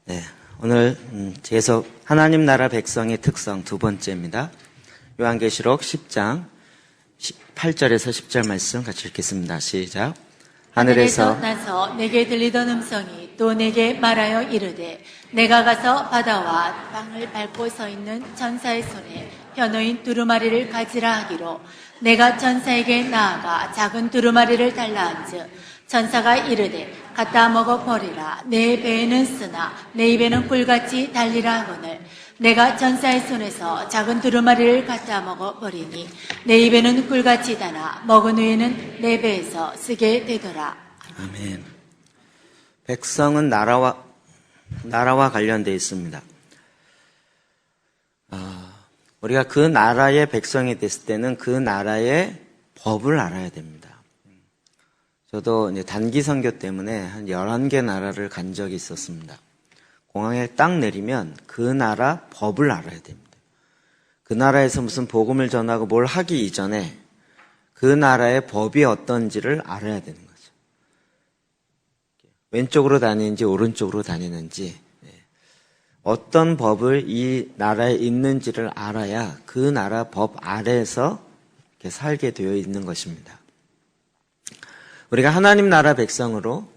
네, 오늘 계속 하나님 나라 백성의 특성 두 번째입니다. 요한계시록 10장 8절에서 10절 말씀 같이 읽겠습니다. 시작. 하늘에서 나서 내게 들리던 음성이 또 내게 말하여 이르되 내가 가서 바다와 땅을 밟고 서 있는 천사의 손에 현어인 두루마리를 가지라 하기로 내가 천사에게 나아가 작은 두루마리를 달라 한즉 천사가 이르되 갖다 먹어 버리라. 내 배에는 쓰나 내 입에는 꿀같이 달리라 하거늘 내가 천사의 손에서 작은 두루마리를 갖다 먹어 버리니 내 입에는 꿀같이 달아 먹은 후에는 내 배에서 쓰게 되더라. 아멘. 백성은 나라와 관련되어 있습니다. 우리가 그 나라의 백성이 됐을 때는 그 나라의 법을 알아야 됩니다. 저도 이제 단기 선교 때문에 한 11개 나라를 간 적이 있었습니다. 공항에 딱 내리면 그 나라 법을 알아야 됩니다. 그 나라에서 무슨 복음을 전하고 뭘 하기 이전에 그 나라의 법이 어떤지를 알아야 되는 거죠. 왼쪽으로 다니는지 오른쪽으로 다니는지 어떤 법을 이 나라에 있는지를 알아야 그 나라 법 아래에서 이렇게 살게 되어 있는 것입니다. 우리가 하나님 나라 백성으로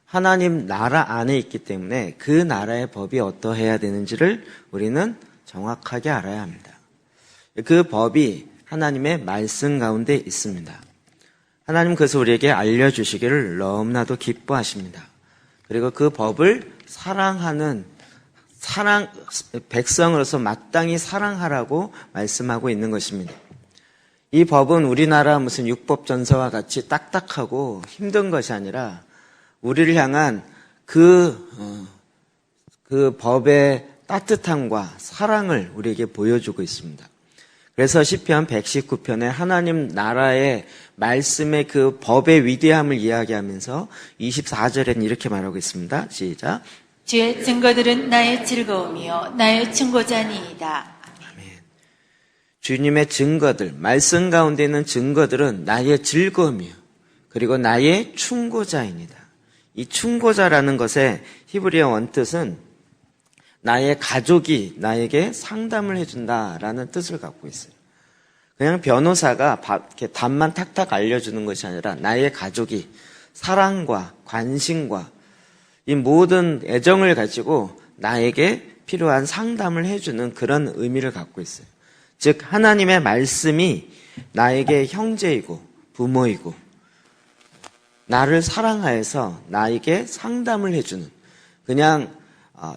하나님 나라 안에 있기 때문에 그 나라의 법이 어떠해야 되는지를 우리는 정확하게 알아야 합니다. 그 법이 하나님의 말씀 가운데 있습니다. 하나님 그래서 우리에게 알려주시기를 너무나도 기뻐하십니다. 그리고 그 법을 백성으로서 마땅히 사랑하라고 말씀하고 있는 것입니다. 이 법은 우리나라 무슨 율법전서와 같이 딱딱하고 힘든 것이 아니라 우리를 향한 그 법의 따뜻함과 사랑을 우리에게 보여주고 있습니다. 그래서 시편 119편에 하나님 나라의 말씀의 그 법의 위대함을 이야기하면서 24절에는 이렇게 말하고 있습니다. 시작. 주의 증거들은 나의 즐거움이요 나의 충고자니이다. 주님의 증거들, 말씀 가운데 있는 증거들은 나의 즐거움이요. 그리고 나의 충고자입니다. 이 충고자라는 것의 히브리어 원뜻은 나의 가족이 나에게 상담을 해준다라는 뜻을 갖고 있어요. 그냥 변호사가 이렇게 답만 탁탁 알려주는 것이 아니라 나의 가족이 사랑과 관심과 이 모든 애정을 가지고 나에게 필요한 상담을 해주는 그런 의미를 갖고 있어요. 즉 하나님의 말씀이 나에게 형제이고 부모이고 나를 사랑하여서 나에게 상담을 해주는 그냥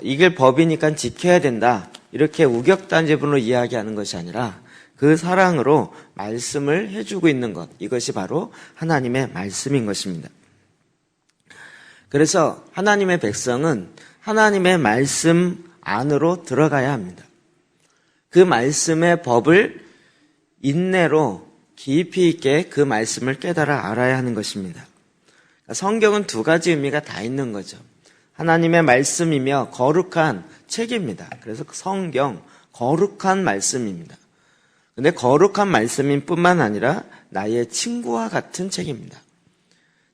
이게 법이니까 지켜야 된다 이렇게 우격단집으로 이야기하는 것이 아니라 그 사랑으로 말씀을 해주고 있는 것 이것이 바로 하나님의 말씀인 것입니다. 그래서 하나님의 백성은 하나님의 말씀 안으로 들어가야 합니다. 그 말씀의 법을 인내로 깊이 있게 그 말씀을 깨달아 알아야 하는 것입니다. 성경은 두 가지 의미가 다 있는 거죠. 하나님의 말씀이며 거룩한 책입니다. 그래서 성경, 거룩한 말씀입니다. 근데 거룩한 말씀인 뿐만 아니라 나의 친구와 같은 책입니다.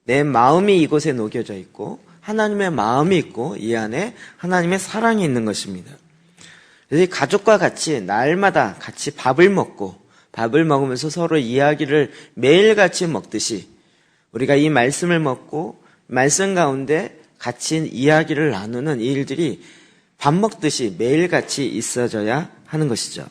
내 마음이 이곳에 녹여져 있고 하나님의 마음이 있고 이 안에 하나님의 사랑이 있는 것입니다. 그래서 이 가족과 같이 날마다 같이 밥을 먹으면서 서로 이야기를 매일같이 먹듯이 우리가 이 말씀을 먹고 말씀 가운데 같이 이야기를 나누는 이 일들이 밥 먹듯이 매일같이 있어져야 하는 것이죠.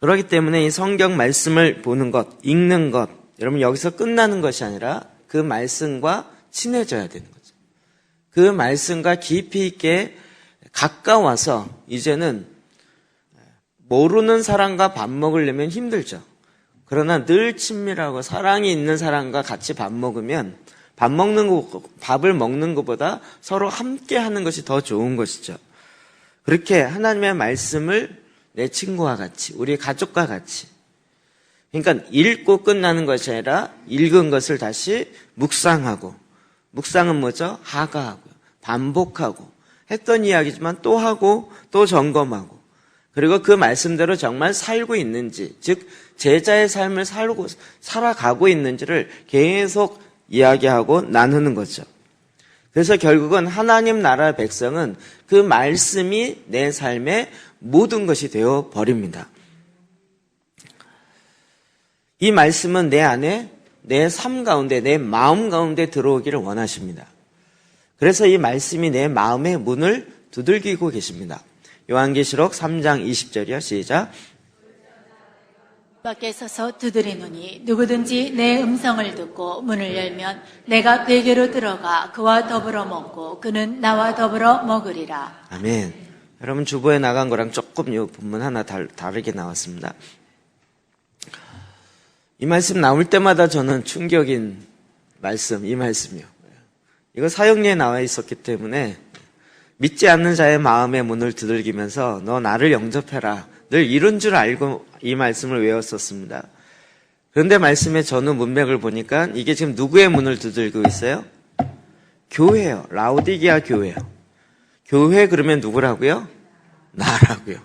그렇기 때문에 이 성경 말씀을 보는 것, 읽는 것, 여러분 여기서 끝나는 것이 아니라 그 말씀과 친해져야 되는 거죠. 그 말씀과 깊이 있게 가까워서 이제는 모르는 사람과 밥 먹으려면 힘들죠. 그러나 늘 친밀하고 사랑이 있는 사람과 같이 밥을 먹는 것보다 서로 함께 하는 것이 더 좋은 것이죠. 그렇게 하나님의 말씀을 내 친구와 같이, 우리 가족과 같이. 그러니까 읽고 끝나는 것이 아니라 읽은 것을 다시 묵상하고, 묵상은 뭐죠? 하가하고, 반복하고, 했던 이야기지만 또 하고, 또 점검하고, 그리고 그 말씀대로 정말 살고 있는지, 즉, 제자의 삶을 살아가고 있는지를 계속 이야기하고 나누는 거죠. 그래서 결국은 하나님 나라 백성은 그 말씀이 내 삶의 모든 것이 되어 버립니다. 이 말씀은 내 안에, 내 삶 가운데, 내 마음 가운데 들어오기를 원하십니다. 그래서 이 말씀이 내 마음의 문을 두들기고 계십니다. 요한계시록 3장 20절이요. 시작. 밖에 서서 두드리노니 누구든지 내 음성을 듣고 문을 열면 내가 그에게로 들어가 그와 더불어 먹고 그는 나와 더불어 먹으리라. 아멘. 여러분 주보에 나간 거랑 조금 이 본문 하나 다르게 나왔습니다. 이 말씀 나올 때마다 저는 충격인 말씀, 이 말씀이요. 이거 사역리에 나와 있었기 때문에 믿지 않는 자의 마음의 문을 두들기면서 너 나를 영접해라. 늘 이런 줄 알고 이 말씀을 외웠었습니다. 그런데 말씀의 전후 문맥을 보니까 이게 지금 누구의 문을 두들기고 있어요? 교회요. 라오디게아 교회요. 교회 그러면 누구라고요? 나라고요.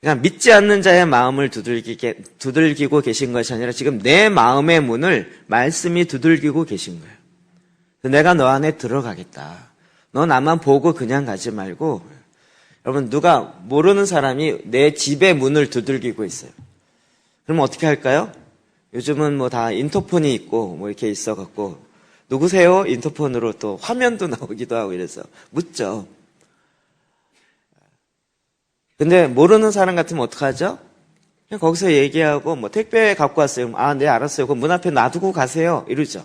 그냥 믿지 않는 자의 마음을 두들기고 계신 것이 아니라 지금 내 마음의 문을 말씀이 두들기고 계신 거예요. 내가 너 안에 들어가겠다. 너 나만 보고 그냥 가지 말고. 여러분 누가 모르는 사람이 내 집의 문을 두들기고 있어요. 그럼 어떻게 할까요? 요즘은 뭐 다 인터폰이 있고 뭐 이렇게 있어갖고 누구세요? 인터폰으로 또 화면도 나오기도 하고 이래서 묻죠. 근데 모르는 사람 같으면 어떡하죠? 그냥 거기서 얘기하고 뭐 택배 갖고 왔어요. 아, 네 알았어요. 그럼 문 앞에 놔두고 가세요. 이러죠.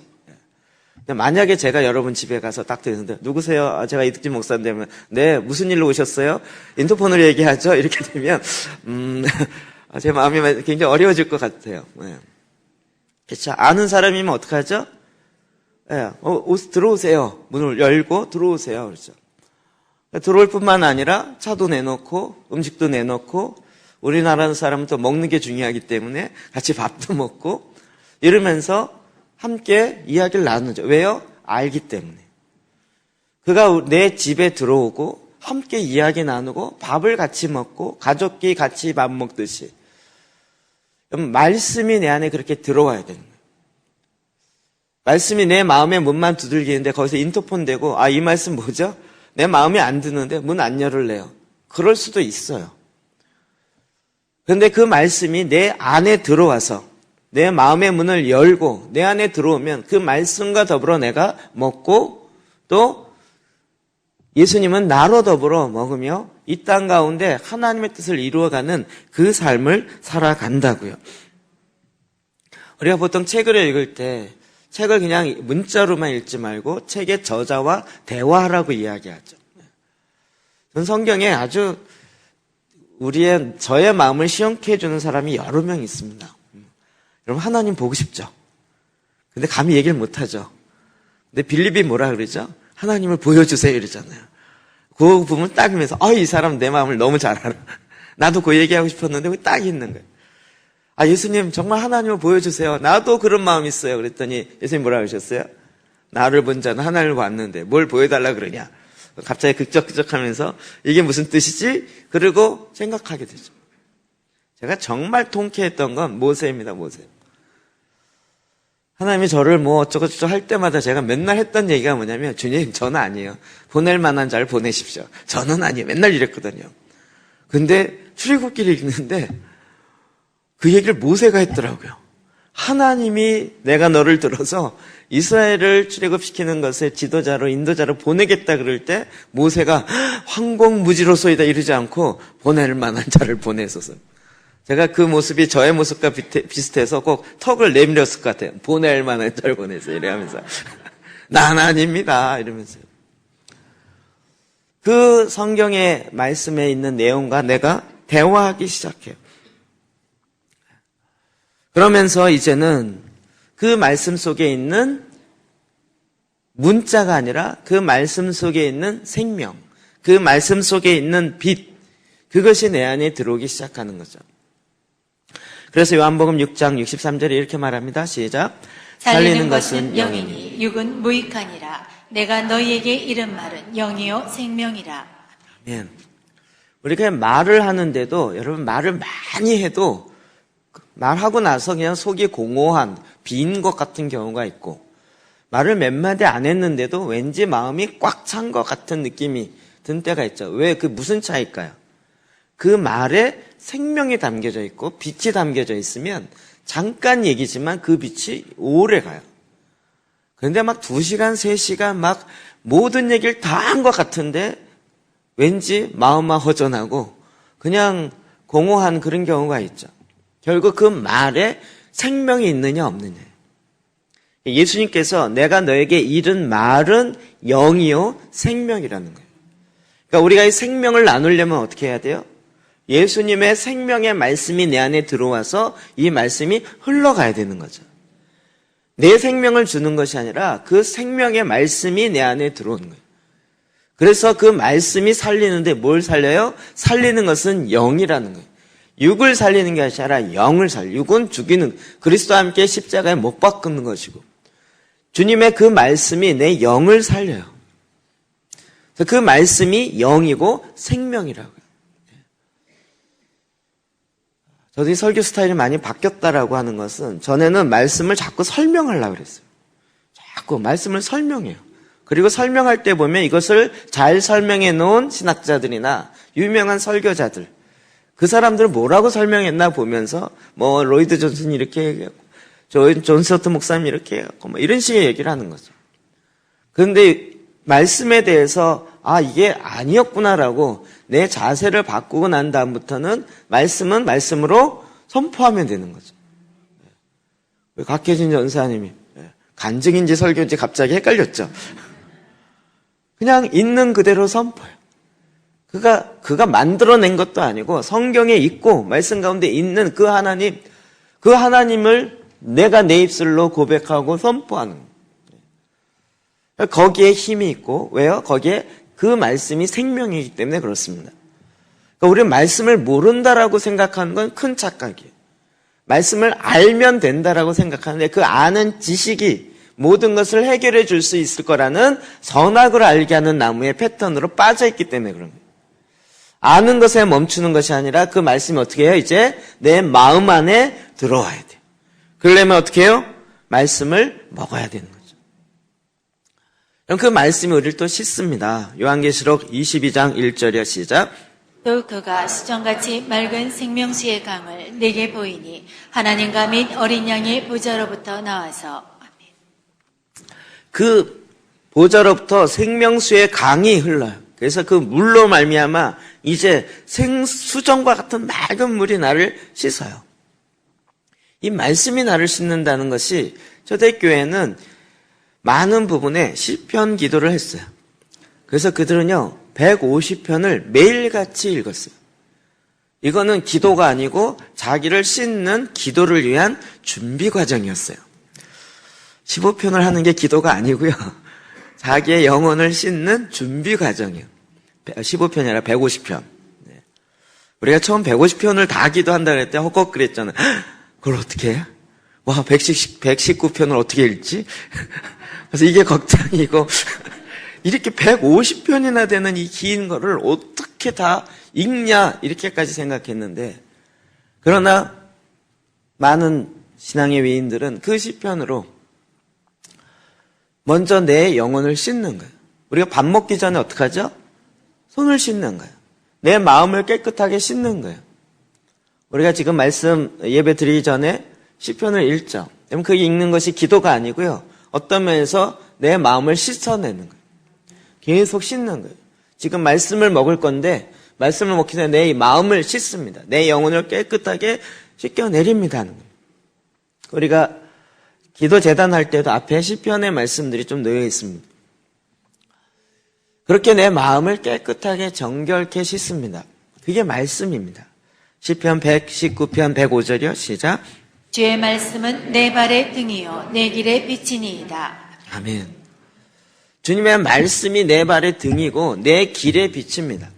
근데 만약에 제가 여러분 집에 가서 딱 드는데 누구세요? 아, 제가 이득진 목사인데 네 무슨 일로 오셨어요? 인터폰으로 얘기하죠. 이렇게 되면 제 마음이 굉장히 어려워질 것 같아요. 네. 그렇죠. 아는 사람이면 어떡하죠? 네. 들어오세요. 문을 열고 들어오세요. 그렇죠. 들어올 뿐만 아니라 차도 내놓고 음식도 내놓고 우리나라 사람은 또 먹는 게 중요하기 때문에 같이 밥도 먹고 이러면서 함께 이야기를 나누죠. 왜요? 알기 때문에. 그가 내 집에 들어오고 함께 이야기 나누고 밥을 같이 먹고 가족끼리 같이 밥 먹듯이 말씀이 내 안에 그렇게 들어와야 되는 거예요. 말씀이 내 마음의 문만 두들기는데 거기서 인터폰 대고 아, 이 말씀 뭐죠? 내 마음에 안 드는데 문 안 열을래요. 그럴 수도 있어요. 그런데 그 말씀이 내 안에 들어와서 내 마음의 문을 열고 내 안에 들어오면 그 말씀과 더불어 내가 먹고 또 예수님은 나로 더불어 먹으며 이 땅 가운데 하나님의 뜻을 이루어가는 그 삶을 살아간다고요. 우리가 보통 책을 읽을 때 책을 그냥 문자로만 읽지 말고 책의 저자와 대화하라고 이야기하죠. 전 성경에 아주 저의 마음을 시원케 해주는 사람이 여러 명 있습니다. 여러분 하나님 보고 싶죠? 근데 감히 얘기를 못하죠. 근데 빌립이 뭐라 그러죠? 하나님을 보여주세요 이러잖아요. 그 부분 딱 보면서 이 사람 내 마음을 너무 잘 알아. 나도 그 얘기하고 싶었는데 그게 딱 있는 거예요. 아, 예수님 정말 하나님을 보여주세요. 나도 그런 마음이 있어요. 그랬더니 예수님 뭐라 그러셨어요? 나를 본 자는 하나님을 봤는데 뭘 보여달라 그러냐. 갑자기 극적극적하면서 이게 무슨 뜻이지? 그리고 생각하게 되죠. 제가 정말 통쾌했던 건 모세입니다. 모세. 하나님이 저를 뭐 어쩌고저쩌고 할 때마다 제가 맨날 했던 얘기가 뭐냐면 주님 저는 아니에요. 보낼 만한 자를 보내십시오. 저는 아니에요. 맨날 이랬거든요. 근데 출애굽기를 읽는데 그 얘기를 모세가 했더라고요. 하나님이 내가 너를 들어서 이스라엘을 출애굽시키는 것의 지도자로 인도자로 보내겠다 그럴 때 모세가 황공무지로소이다 이러지 않고 보낼 만한 자를 보내소서. 제가 그 모습이 저의 모습과 비슷해서 꼭 턱을 내밀었을 것 같아요. 보낼 만한 자를 보내세요. 이러면서 난 아닙니다 이러면서요. 그 성경의 말씀에 있는 내용과 내가 대화하기 시작해요. 그러면서 이제는 그 말씀 속에 있는 문자가 아니라 그 말씀 속에 있는 생명, 그 말씀 속에 있는 빛, 그것이 내 안에 들어오기 시작하는 거죠. 그래서 요한복음 6장 63절에 이렇게 말합니다. 시작. 살리는 것은 영이니 육은 무익하니라. 내가 너희에게 이른 말은 영이요 생명이라. 아멘. 우리가 말을 하는데도 여러분 말을 많이 해도 말하고 나서 그냥 속이 공허한 빈 것 같은 경우가 있고 말을 몇 마디 안 했는데도 왠지 마음이 꽉 찬 것 같은 느낌이 든 때가 있죠. 왜? 그 무슨 차이일까요? 그 말에 생명이 담겨져 있고 빛이 담겨져 있으면 잠깐 얘기지만 그 빛이 오래 가요. 그런데 막 2시간, 3시간 막 모든 얘기를 다 한 것 같은데 왠지 마음만 허전하고 그냥 공허한 그런 경우가 있죠. 결국 그 말에 생명이 있느냐 없느냐. 예수님께서 내가 너에게 이른 말은 영이요 생명이라는 거예요. 그러니까 우리가 이 생명을 나누려면 어떻게 해야 돼요? 예수님의 생명의 말씀이 내 안에 들어와서 이 말씀이 흘러가야 되는 거죠. 내 생명을 주는 것이 아니라 그 생명의 말씀이 내 안에 들어오는 거예요. 그래서 그 말씀이 살리는데 뭘 살려요? 살리는 것은 영이라는 거예요. 육을 살리는 게 아니라 영을 살려. 육은 죽이는, 그리스도와 함께 십자가에 못 박는 것이고, 주님의 그 말씀이 내 영을 살려요. 그래서 그 말씀이 영이고 생명이라고요. 저도 이 설교 스타일이 많이 바뀌었다라고 하는 것은, 전에는 말씀을 자꾸 설명하려고 그랬어요. 자꾸 말씀을 설명해요. 그리고 설명할 때 보면 이것을 잘 설명해 놓은 신학자들이나 유명한 설교자들, 그 사람들은 뭐라고 설명했나 보면서 뭐 로이드 존슨이 이렇게 얘기하고 존 스토트 목사님이 이렇게 해갖고 뭐 이런 식의 얘기를 하는 거죠. 그런데 말씀에 대해서 이게 아니었구나라고 내 자세를 바꾸고 난 다음부터는 말씀은 말씀으로 선포하면 되는 거죠. 각혜진 전사님이 간증인지 설교인지 갑자기 헷갈렸죠. 그냥 있는 그대로 선포해요. 그가 만들어낸 것도 아니고 성경에 있고 말씀 가운데 있는 그 하나님을 내가 내 입술로 고백하고 선포하는 거예요. 거기에 힘이 있고, 왜요? 거기에 그 말씀이 생명이기 때문에 그렇습니다. 그러니까 우리는 말씀을 모른다라고 생각하는 건 큰 착각이에요. 말씀을 알면 된다라고 생각하는데 그 아는 지식이 모든 것을 해결해 줄 수 있을 거라는 선악을 알게 하는 나무의 패턴으로 빠져있기 때문에 그런 거예요. 아는 것에 멈추는 것이 아니라 그 말씀이 어떻게 해요? 이제 내 마음 안에 들어와야 돼요. 그러려면 어떻게 해요? 말씀을 먹어야 되는 거죠. 그럼 그 말씀이 우리를 또 씻습니다. 요한계시록 22장 1절이요. 시작. 또 그가 수정같이 맑은 생명수의 강을 내게 보이니 하나님과 및 어린 양의 보좌로부터 나와서, 그 보좌로부터 생명수의 강이 흘러요. 그래서 그 물로 말미암아 이제 수정과 같은 맑은 물이 나를 씻어요. 이 말씀이 나를 씻는다는 것이 초대교회는 많은 부분에 시편 기도를 했어요. 그래서 그들은요 150편을 매일같이 읽었어요. 이거는 기도가 아니고 자기를 씻는 기도를 위한 준비 과정이었어요. 15편을 하는 게 기도가 아니고요. 자기의 영혼을 씻는 준비 과정이에요. 15편이 아니라 150편. 우리가 처음 150편을 다 기도한다 그럴 때 헉헉거렸잖아요. 그걸 어떻게 해? 와, 119편을 어떻게 읽지? 그래서 이게 걱정이고, 이렇게 150편이나 되는 이 긴 거를 어떻게 다 읽냐, 이렇게까지 생각했는데, 그러나 많은 신앙의 위인들은 그 시편으로 먼저 내 영혼을 씻는 거예요. 우리가 밥 먹기 전에 어떻게 하죠? 손을 씻는 거예요. 내 마음을 깨끗하게 씻는 거예요. 우리가 지금 말씀 예배 드리기 전에 시편을 읽죠. 그럼 그 읽는 것이 기도가 아니고요. 어떤 면에서 내 마음을 씻어내는 거예요. 계속 씻는 거예요. 지금 말씀을 먹을 건데 말씀을 먹기 전에 내 마음을 씻습니다. 내 영혼을 깨끗하게 씻겨내립니다 하는 거예요. 우리가 기도 재단할 때도 앞에 시편의 말씀들이 좀 놓여 있습니다. 그렇게 내 마음을 깨끗하게 정결케 씻습니다. 그게 말씀입니다. 시편 119편 105절이요. 시작. 주의 말씀은 내 발의 등이요 내 길의 빛이니이다. 아멘. 주님의 말씀이 내 발의 등이고 내 길의 빛입니다.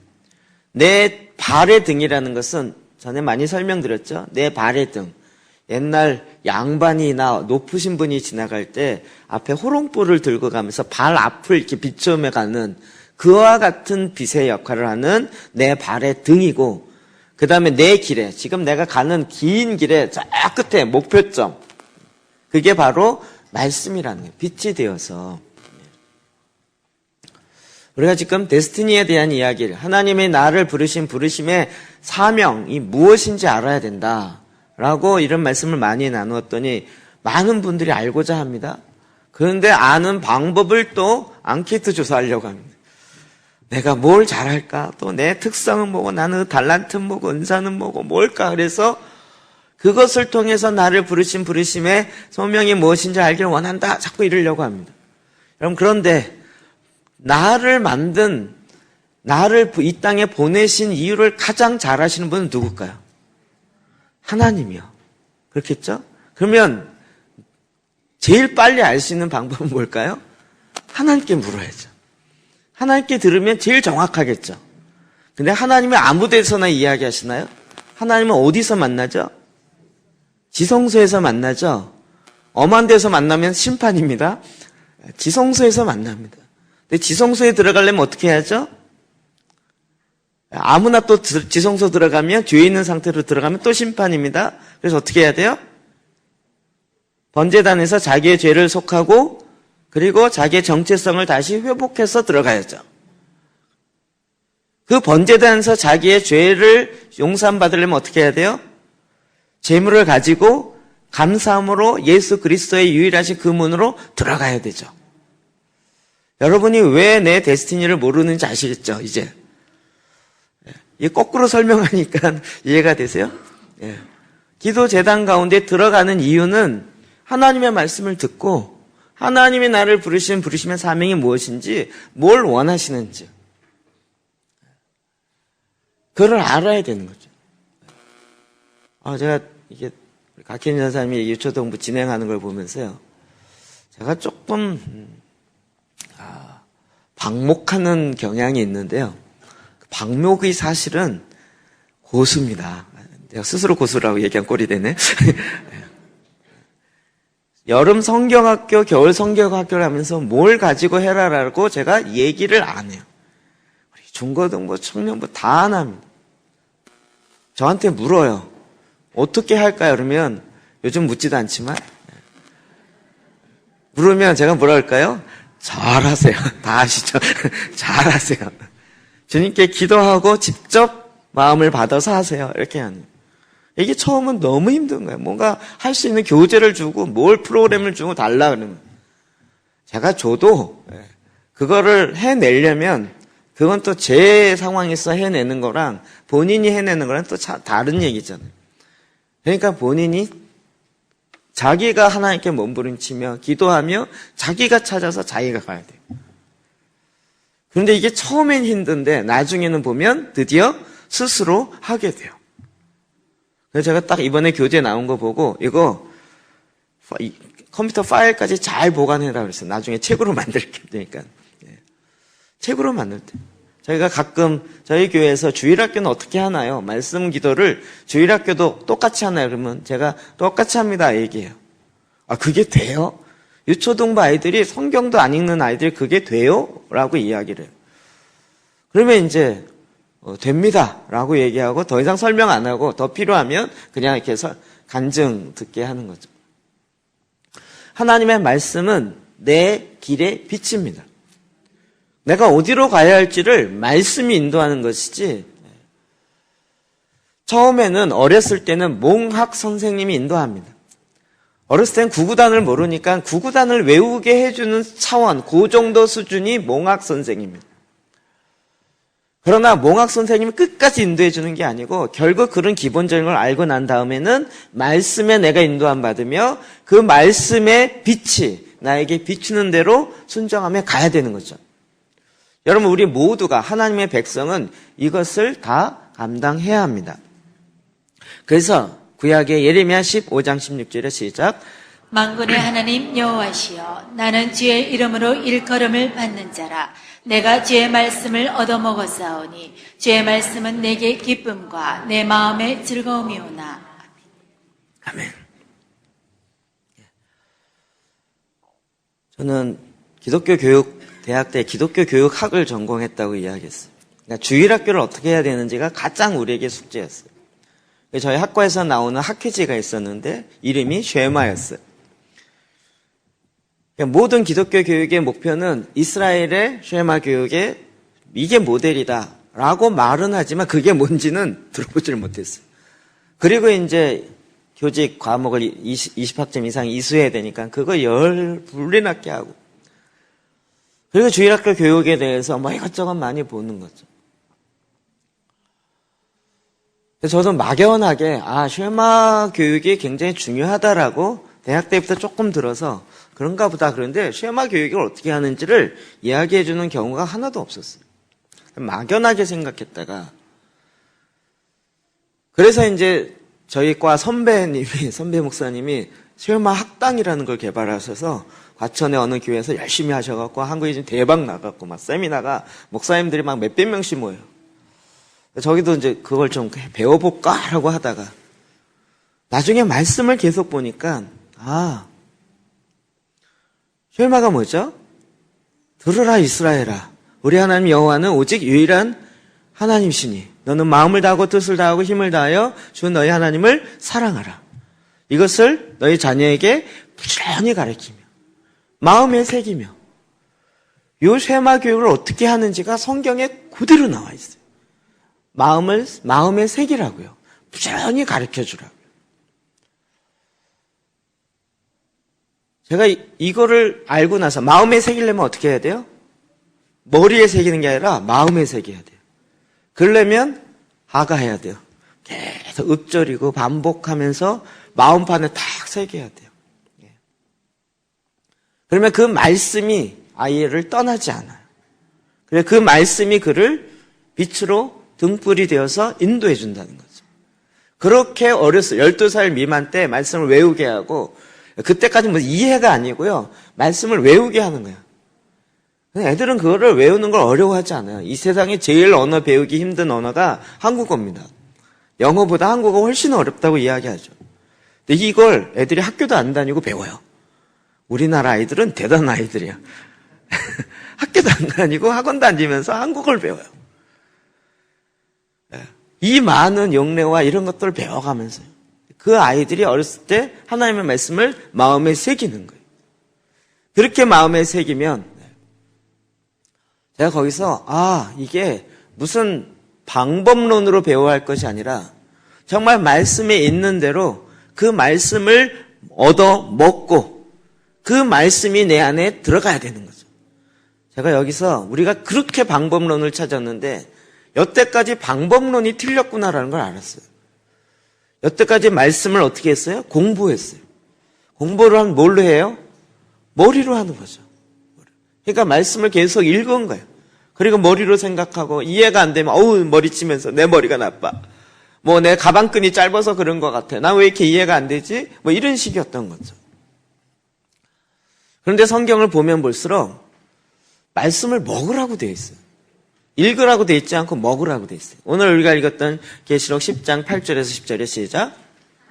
내 발의 등이라는 것은 전에 많이 설명드렸죠. 내 발의 등. 옛날 양반이나 높으신 분이 지나갈 때 앞에 호롱불을 들고 가면서 발 앞을 이렇게 비추며 가는 그와 같은 빛의 역할을 하는 내 발의 등이고, 그 다음에 내 길에, 지금 내가 가는 긴 길에 저 끝에 목표점, 그게 바로 말씀이라는 거예요. 빛이 되어서. 우리가 지금 데스티니에 대한 이야기를, 하나님의 나를 부르신 부르심의 사명이 무엇인지 알아야 된다라고 이런 말씀을 많이 나누었더니 많은 분들이 알고자 합니다. 그런데 아는 방법을 또 앙케이트 조사하려고 합니다. 내가 뭘 잘할까? 또 내 특성은 뭐고, 나는 달란트는 뭐고, 은사는 뭐고, 뭘까? 그래서 그것을 통해서 나를 부르신 부르심의 소명이 무엇인지 알기를 원한다. 자꾸 이러려고 합니다. 여러분, 그런데 나를 만든, 나를 이 땅에 보내신 이유를 가장 잘 아시는 분은 누굴까요? 하나님이요. 그렇겠죠? 그러면 제일 빨리 알 수 있는 방법은 뭘까요? 하나님께 물어야죠. 하나님께 들으면 제일 정확하겠죠. 근데 하나님이 아무 데서나 이야기하시나요? 하나님은 어디서 만나죠? 지성소에서 만나죠. 엄한 데서 만나면 심판입니다. 지성소에서 만납니다. 근데 지성소에 들어가려면 어떻게 해야죠? 아무나 또 지성소 들어가면, 죄 있는 상태로 들어가면 또 심판입니다. 그래서 어떻게 해야 돼요? 번제단에서 자기의 죄를 속하고, 그리고 자기의 정체성을 다시 회복해서 들어가야죠. 그 번제단에서 자기의 죄를 용서받으려면 어떻게 해야 돼요? 재물을 가지고 감사함으로 예수 그리스도의 유일하신 그 문으로 들어가야 되죠. 여러분이 왜 내 데스티니를 모르는지 아시겠죠, 이제? 이 거꾸로 설명하니까 이해가 되세요? 예. 기도 제단 가운데 들어가는 이유는 하나님의 말씀을 듣고 하나님이 나를 부르신 부르심의 사명이 무엇인지, 뭘 원하시는지 그걸 알아야 되는 거죠. 제가 이게 각현 전사님이 유초동부 진행하는 걸 보면서요, 제가 조금 방목하는 경향이 있는데요. 방목이 사실은 고수입니다. 내가 스스로 고수라고 얘기한 꼴이 되네. 여름 성경학교, 겨울 성경학교를 하면서 뭘 가지고 해라라고 제가 얘기를 안 해요. 우리 중고등부, 청년부 다 안 합니다. 저한테 물어요. 어떻게 할까요? 그러면 요즘 묻지도 않지만 물으면 제가 뭐라 할까요? 잘하세요. 다 아시죠? 잘하세요. 주님께 기도하고 직접 마음을 받아서 하세요. 이렇게 하는 거예요. 이게 처음은 너무 힘든 거예요. 뭔가 할 수 있는 교재를 주고 뭘 프로그램을 주고 달라 그러는 거예요. 제가 줘도 그거를 해내려면 그건 또 제 상황에서 해내는 거랑 본인이 해내는 거랑 또 다른 얘기잖아요. 그러니까 본인이 자기가 하나님께 몸부림치며 기도하며 자기가 찾아서 자기가 가야 돼요. 그런데 이게 처음엔 힘든데 나중에는 보면 드디어 스스로 하게 돼요. 그래서 제가 딱 이번에 교재 나온 거 보고 이거 컴퓨터 파일까지 잘 보관해라 그랬어요. 나중에 책으로 만들 테니까. 책으로 만들 때. 저희가 가끔 저희 교회에서 주일학교는 어떻게 하나요? 말씀 기도를 주일학교도 똑같이 하나요? 그러면 제가 똑같이 합니다 얘기해요. 그게 돼요? 유초동부 아이들이 성경도 안 읽는 아이들이 그게 돼요? 라고 이야기를 해요. 그러면 이제 됩니다 라고 얘기하고 더 이상 설명 안 하고 더 필요하면 그냥 이렇게 해서 간증 듣게 하는 거죠. 하나님의 말씀은 내 길의 빛입니다. 내가 어디로 가야 할지를 말씀이 인도하는 것이지, 처음에는 어렸을 때는 몽학 선생님이 인도합니다. 어렸을 땐 구구단을 모르니까 구구단을 외우게 해주는 차원, 그 정도 수준이 몽학 선생입니다. 그러나 몽학 선생님이 끝까지 인도해 주는 게 아니고 결국 그런 기본적인 걸 알고 난 다음에는 말씀에 내가 인도함 받으며 그 말씀의 빛이 나에게 비추는 대로 순종하며 가야 되는 거죠. 여러분, 우리 모두가, 하나님의 백성은 이것을 다 감당해야 합니다. 그래서 구약의 예레미야 15장 16절에 시작. 만군의 하나님 여호와시여, 나는 주의 이름으로 일컬음을 받는 자라. 내가 주의 말씀을 얻어먹었사오니 주의 말씀은 내게 기쁨과 내 마음의 즐거움이오나. 아멘. 저는 기독교 대학 때 기독교 교육학을 전공했다고 이야기했어요. 그러니까 주일학교를 어떻게 해야 되는지가 가장 우리에게 숙제였어요. 저희 학과에서 나오는 학회지가 있었는데 이름이 쉐마였어요. 그러니까 모든 기독교 교육의 목표는 이스라엘의 쉐마 교육의 이게 모델이다라고 말은 하지만 그게 뭔지는 들어보질 못했어요. 그리고 이제 교직 과목을 20학점 이상 이수해야 되니까 그거 10분리 낮게 하고, 그리고 주일학교 교육에 대해서 뭐 이것저것 많이 보는 거죠. 저도 막연하게 쉐마 교육이 굉장히 중요하다라고 대학 때부터 조금 들어서 그런가 보다. 그런데 쉐마 교육을 어떻게 하는지를 이야기해 주는 경우가 하나도 없었어요. 막연하게 생각했다가, 그래서 이제 저희 과 선배 목사님이 쉐마 학당이라는 걸 개발하셔서 과천의 어느 교회에서 열심히 하셔갖고 한국에 지금 대박 나갖고 막 세미나가 목사님들이 막 몇백 명씩 모여요. 저기도 이제 그걸 좀 배워볼까라고 하다가 나중에 말씀을 계속 보니까 쉐마가 뭐죠? 들으라 이스라엘아, 우리 하나님 여호와는 오직 유일한 하나님이시니 너는 마음을 다하고 뜻을 다하고 힘을 다하여 주 너희 하나님을 사랑하라. 이것을 너희 자녀에게 부지런히 가르치며 마음에 새기며. 이 쉐마 교육을 어떻게 하는지가 성경에 그대로 나와 있어요. 마음에 새기라고요. 부지런히 가르쳐주라고요. 제가 이거를 알고 나서 마음에 새기려면 어떻게 해야 돼요? 머리에 새기는 게 아니라 마음에 새겨야 돼요. 그러려면 하가해야 돼요. 계속 읊조리고 반복하면서 마음판에 탁 새겨야 돼요. 그러면 그 말씀이 아이를 떠나지 않아요. 그래서 그 말씀이 그를 빛으로 등불이 되어서 인도해 준다는 거죠. 그렇게 어렸을 12살 미만 때 말씀을 외우게 하고, 그때까지 뭐 이해가 아니고요, 말씀을 외우게 하는 거예요. 애들은 그거를 외우는 걸 어려워하지 않아요. 이 세상에 제일 언어 배우기 힘든 언어가 한국어입니다. 영어보다 한국어가 훨씬 어렵다고 이야기하죠. 근데 이걸 애들이 학교도 안 다니고 배워요. 우리나라 아이들은 대단한 아이들이야. 학교도 안 다니고 학원도 안 다니면서 한국어를 배워요. 이 많은 영래와 이런 것들을 배워가면서요, 그 아이들이 어렸을 때 하나님의 말씀을 마음에 새기는 거예요. 그렇게 마음에 새기면 제가 거기서 이게 무슨 방법론으로 배워야 할 것이 아니라 정말 말씀에 있는 대로 그 말씀을 얻어 먹고 그 말씀이 내 안에 들어가야 되는 거죠. 제가 여기서 우리가 그렇게 방법론을 찾았는데 여태까지 방법론이 틀렸구나라는 걸 알았어요. 여태까지 말씀을 어떻게 했어요? 공부했어요. 공부를 하면 뭘로 해요? 머리로 하는 거죠. 그러니까 말씀을 계속 읽은 거예요. 그리고 머리로 생각하고 이해가 안 되면 머리 치면서 내 머리가 나빠. 뭐 내 가방끈이 짧아서 그런 것 같아. 나 왜 이렇게 이해가 안 되지? 뭐 이런 식이었던 거죠. 그런데 성경을 보면 볼수록 말씀을 먹으라고 되어 있어요. 읽으라고 되어 있지 않고 먹으라고 되어 있어요. 오늘 우리가 읽었던 계시록 10장 8절에서 10절에 시작.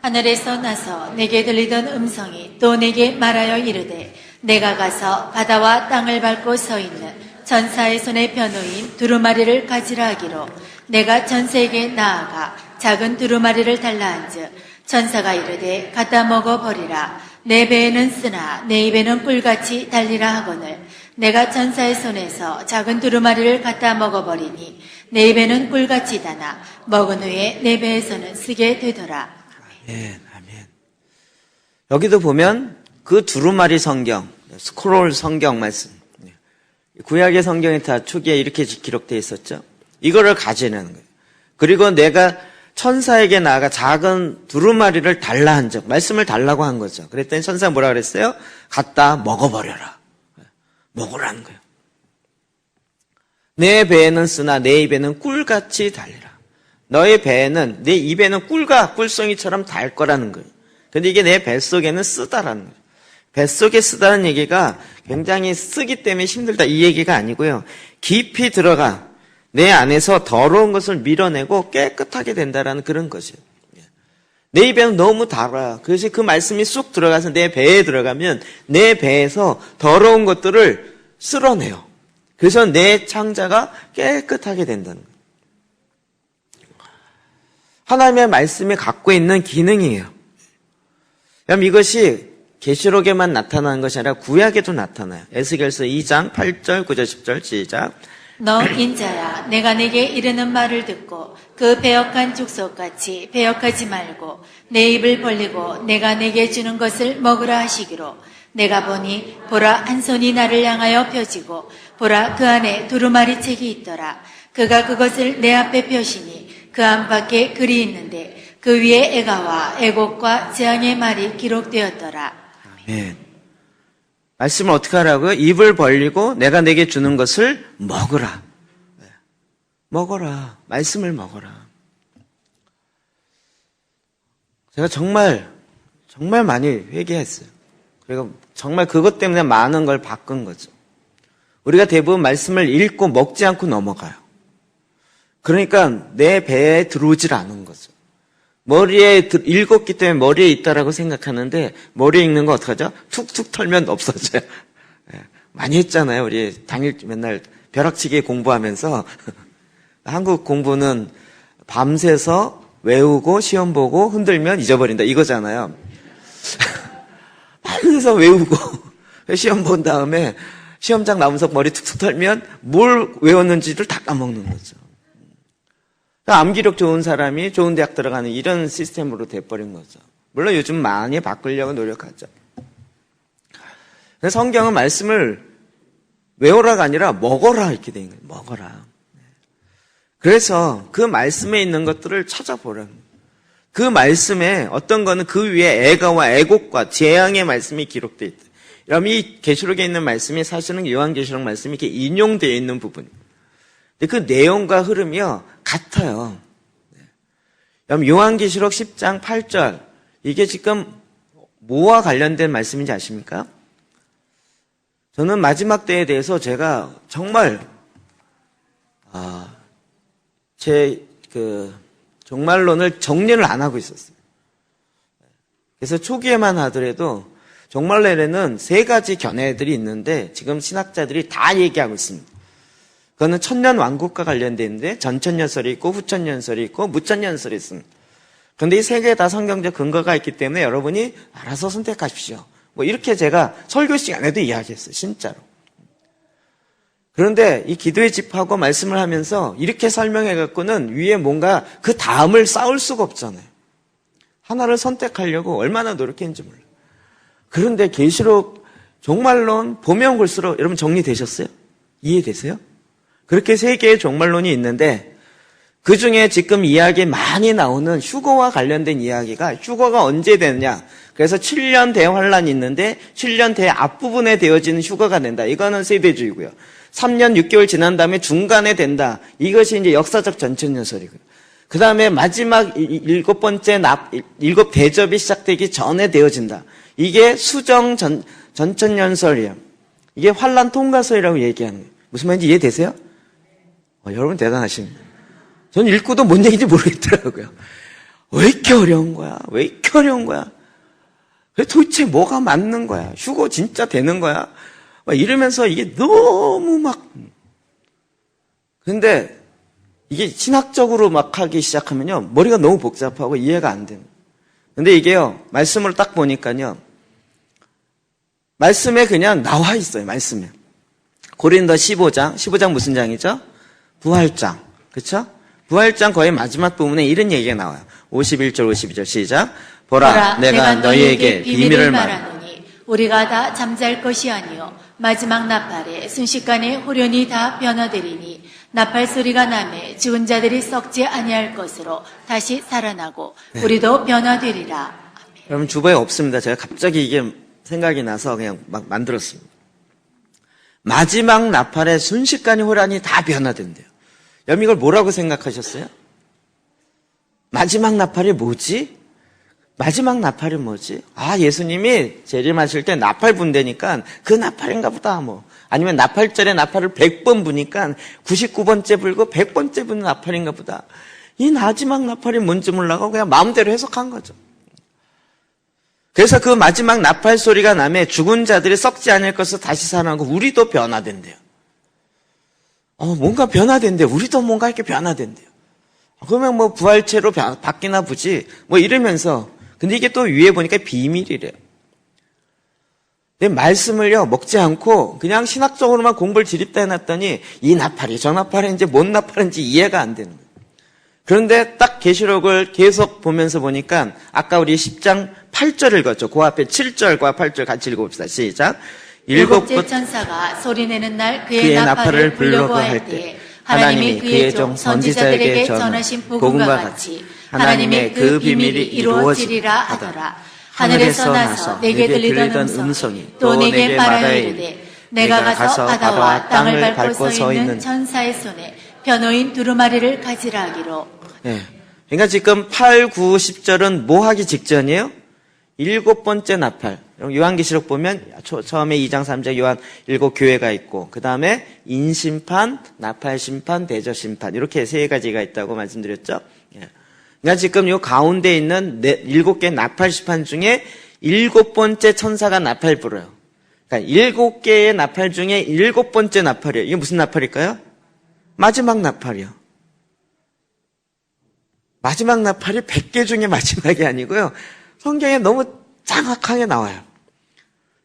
하늘에서 나서 내게 들리던 음성이 또 내게 말하여 이르되 내가 가서 바다와 땅을 밟고 서 있는 전사의 손에 펴놓인 두루마리를 가지라 하기로 내가 전사에게 나아가 작은 두루마리를 달라 한즉 전사가 이르되 갖다 먹어버리라. 내 배에는 쓰나 내 입에는 꿀같이 달리라 하거늘 내가 전사의 손에서 작은 두루마리를 갖다 먹어버리니 내 입에는 꿀같이 다나 먹은 후에 내 배에서는 쓰게 되더라. 아멘, 아멘. 여기도 보면 그 두루마리 성경, 스크롤 성경 말씀, 구약의 성경에 다 초기에 이렇게 기록되어 있었죠. 이거를 가지는 거예요. 그리고 내가 천사에게 나아가 작은 두루마리를 달라 한 적, 말씀을 달라고 한 거죠. 그랬더니 천사가 뭐라 그랬어요? 갖다 먹어버려라. 먹으라는 거예요. 내 배에는 쓰나 내 입에는 꿀같이 달리라. 너의 배에는, 내 입에는 꿀과 꿀송이처럼 달 거라는 거예요. 근데 이게 내 뱃속에는 쓰다라는 거예요. 뱃속에 쓰다는 얘기가 굉장히 쓰기 때문에 힘들다 이 얘기가 아니고요. 깊이 들어가 내 안에서 더러운 것을 밀어내고 깨끗하게 된다라는 그런 것이에요. 내 입에는 너무 달아요. 그래서 그 말씀이 쑥 들어가서 내 배에 들어가면 내 배에서 더러운 것들을 쓸어내요. 그래서 내 창자가 깨끗하게 된다는 거예요. 하나님의 말씀이 갖고 있는 기능이에요. 그럼 이것이 계시록에만 나타나는 것이 아니라 구약에도 나타나요. 에스겔서 2장 8절, 9절, 10절 시작. 너 인자야, 내가 내게 이르는 말을 듣고 그 배역한 족속같이 배역하지 말고 내 입을 벌리고 내가 내게 주는 것을 먹으라 하시기로. 내가 보니 보라 한 손이 나를 향하여 펴지고 보라 그 안에 두루마리 책이 있더라. 그가 그것을 내 앞에 펴시니 그 안팎에 글이 있는데 그 위에 애가와 애곡과 재앙의 말이 기록되었더라. 아멘. 말씀을 어떻게 하라고요? 입을 벌리고 내가 내게 주는 것을 먹으라. 먹어라. 말씀을 먹어라. 제가 정말 많이 회개했어요. 그리고 정말 그것 때문에 많은 걸 바꾼 거죠. 우리가 대부분 말씀을 읽고 먹지 않고 넘어가요. 그러니까 내 배에 들어오질 않은 거죠. 머리에 읽었기 때문에 머리에 있다라고 생각하는데 머리에 읽는 거 어떡하죠? 툭툭 털면 없어져요. 많이 했잖아요. 우리 당일 맨날 벼락치기 공부하면서 한국 공부는 밤새서 외우고 시험 보고 흔들면 잊어버린다 이거잖아요. 밤새서 외우고 시험 본 다음에 시험장 나오면서 머리 툭툭 털면 뭘 외웠는지를 다 까먹는 거죠. 암기력 좋은 사람이 좋은 대학 들어가는 이런 시스템으로 돼버린 거죠. 물론 요즘 많이 바꾸려고 노력하죠. 성경은 말씀을 외우라가 아니라 먹어라 이렇게 된 거예요. 먹어라. 그래서 그 말씀에 있는 것들을 찾아보라는 거예요. 그 말씀에 어떤 거는 그 위에 애가와 애곡과 재앙의 말씀이 기록되어 있다. 그럼 이 계시록에 있는 말씀이 사실은 요한계시록 말씀이 이렇게 인용되어 있는 부분입니다. 그 내용과 흐름이요 같아요. 그럼 요한계시록 10장 8절 이게 지금 뭐와 관련된 말씀인지 아십니까? 저는 마지막 때에 대해서 제가 정말 제 종말론을 정리를 안 하고 있었어요. 그래서 초기에만 하더라도 종말론에는 3가지 견해들이 있는데 지금 신학자들이 다 얘기하고 있습니다. 그거는 천년 왕국과 관련되어 있는데 전천년설이 있고 후천년설이 있고 무천년설이 있습니다. 그런데 이 3개 다 성경적 근거가 있기 때문에 여러분이 알아서 선택하십시오. 뭐 이렇게 제가 설교 시간에도 이야기했어요. 진짜로. 그런데 이 기도의 집하고 말씀을 하면서 이렇게 설명해갖고는 위에 뭔가 그 다음을 쌓을 수가 없잖아요. 하나를 선택하려고 얼마나 노력했는지 몰라요. 그런데 계시록 종말론 보면 볼수록 여러분 정리되셨어요? 이해되세요? 그렇게 3개의 종말론이 있는데 그 중에 지금 이야기 많이 나오는 휴거와 관련된 이야기가 휴거가 언제 되느냐. 그래서 7년 대환란이 있는데 7년 대 앞부분에 되어지는 휴거가 된다. 이거는 세대주의고요. 3년 6개월 지난 다음에 중간에 된다. 이것이 이제 역사적 전천년설이고요. 그 다음에 마지막 7 대접이 시작되기 전에 되어진다. 이게 수정 전천년설이에요. 이게 환란 통과설이라고 얘기하는 거예요. 무슨 말인지 이해되세요? 여러분 대단하십니다. 저는 읽고도 뭔 얘기인지 모르겠더라고요. 왜 이렇게 어려운 거야? 왜 이렇게 어려운 거야? 도대체 뭐가 맞는 거야? 휴거 진짜 되는 거야? 막 이러면서 이게 너무 근데 이게 신학적으로 막 하기 시작하면요. 머리가 너무 복잡하고 이해가 안 돼요. 근데 이게요. 말씀을 딱 보니까요. 말씀에 그냥 나와 있어요. 말씀에. 고린도 15장 무슨 장이죠? 부활장. 그렇죠? 부활장 거의 마지막 부분에 이런 얘기가 나와요. 51절 52절 시작. 보라 내가 너희에게 비밀을 말하노니 우리가 다 잠잘 것이 아니요 마지막 나팔에 순식간에 호련히 다 변화되리니 나팔 소리가 나매 죽은 자들이 썩지 아니할 것으로 다시 살아나고 우리도 변화되리라. 아멘. 여러분 주보에 없습니다. 제가 갑자기 이게 생각이 나서 그냥 막 만들었습니다. 마지막 나팔에 순식간에 호련히 다 변화된대요. 여러분 이걸 뭐라고 생각하셨어요? 마지막 나팔이 뭐지? 마지막 나팔이 뭐지? 예수님이 재림하실 때 나팔 분대니까 그 나팔인가 보다 뭐. 아니면 나팔절에 나팔을 100번 부니까 99번째 불고 100번째 부는 나팔인가 보다. 이 마지막 나팔이 뭔지 몰라고 그냥 마음대로 해석한 거죠. 그래서 그 마지막 나팔 소리가 나면 죽은 자들이 썩지 않을 것을 다시 살아나고 우리도 변화된대요. 뭔가 변화된대요. 우리도 뭔가 이렇게 변화된대요. 그러면 뭐 부활체로 바뀌나 보지 뭐 이러면서 근데 이게 또 위에 보니까 비밀이래요. 근데 말씀을요, 먹지 않고 그냥 신학적으로만 공부를 지립다 해놨더니 이 나팔이 저 나팔인지 뭔 나팔인지 이해가 안 되는 거예요. 그런데 딱 계시록을 계속 보면서 보니까 아까 우리 10장 8절 읽었죠. 그 앞에 7절과 8절 같이 읽어봅시다. 시작. 일곱째 천사가 소리내는 날 그의 나팔을 불려고 할 때 하나님이 그의 종 선지자들에게 전하신 복음과 같이 하나님의 그 비밀이 이루어지리라 하더라. 하늘에서 나서 내게 들리던 음성이 또 내게 말하여 이르되 내가 가서 바다와 땅을 밟고 서 있는 천사의 손에 변호인 두루마리를 가지라 하기로. 네. 그러니까 지금 8, 9, 10절은 뭐 하기 직전이에요? 7번째 나팔. 요한계시록 보면 처음에 2장 3장 요한 7교회가 있고 그 다음에 인심판, 나팔심판, 대저심판 이렇게 세 가지가 있다고 말씀드렸죠. 그러니까 지금 요 가운데 있는 7개 나팔심판 중에 7번째 천사가 나팔 불어요. 그러니까 7개의 나팔 중에 7번째 나팔이에요. 이게 무슨 나팔일까요? 마지막 나팔이요. 마지막 나팔이 100개 중에 마지막이 아니고요. 성경에 너무 정확하게 나와요.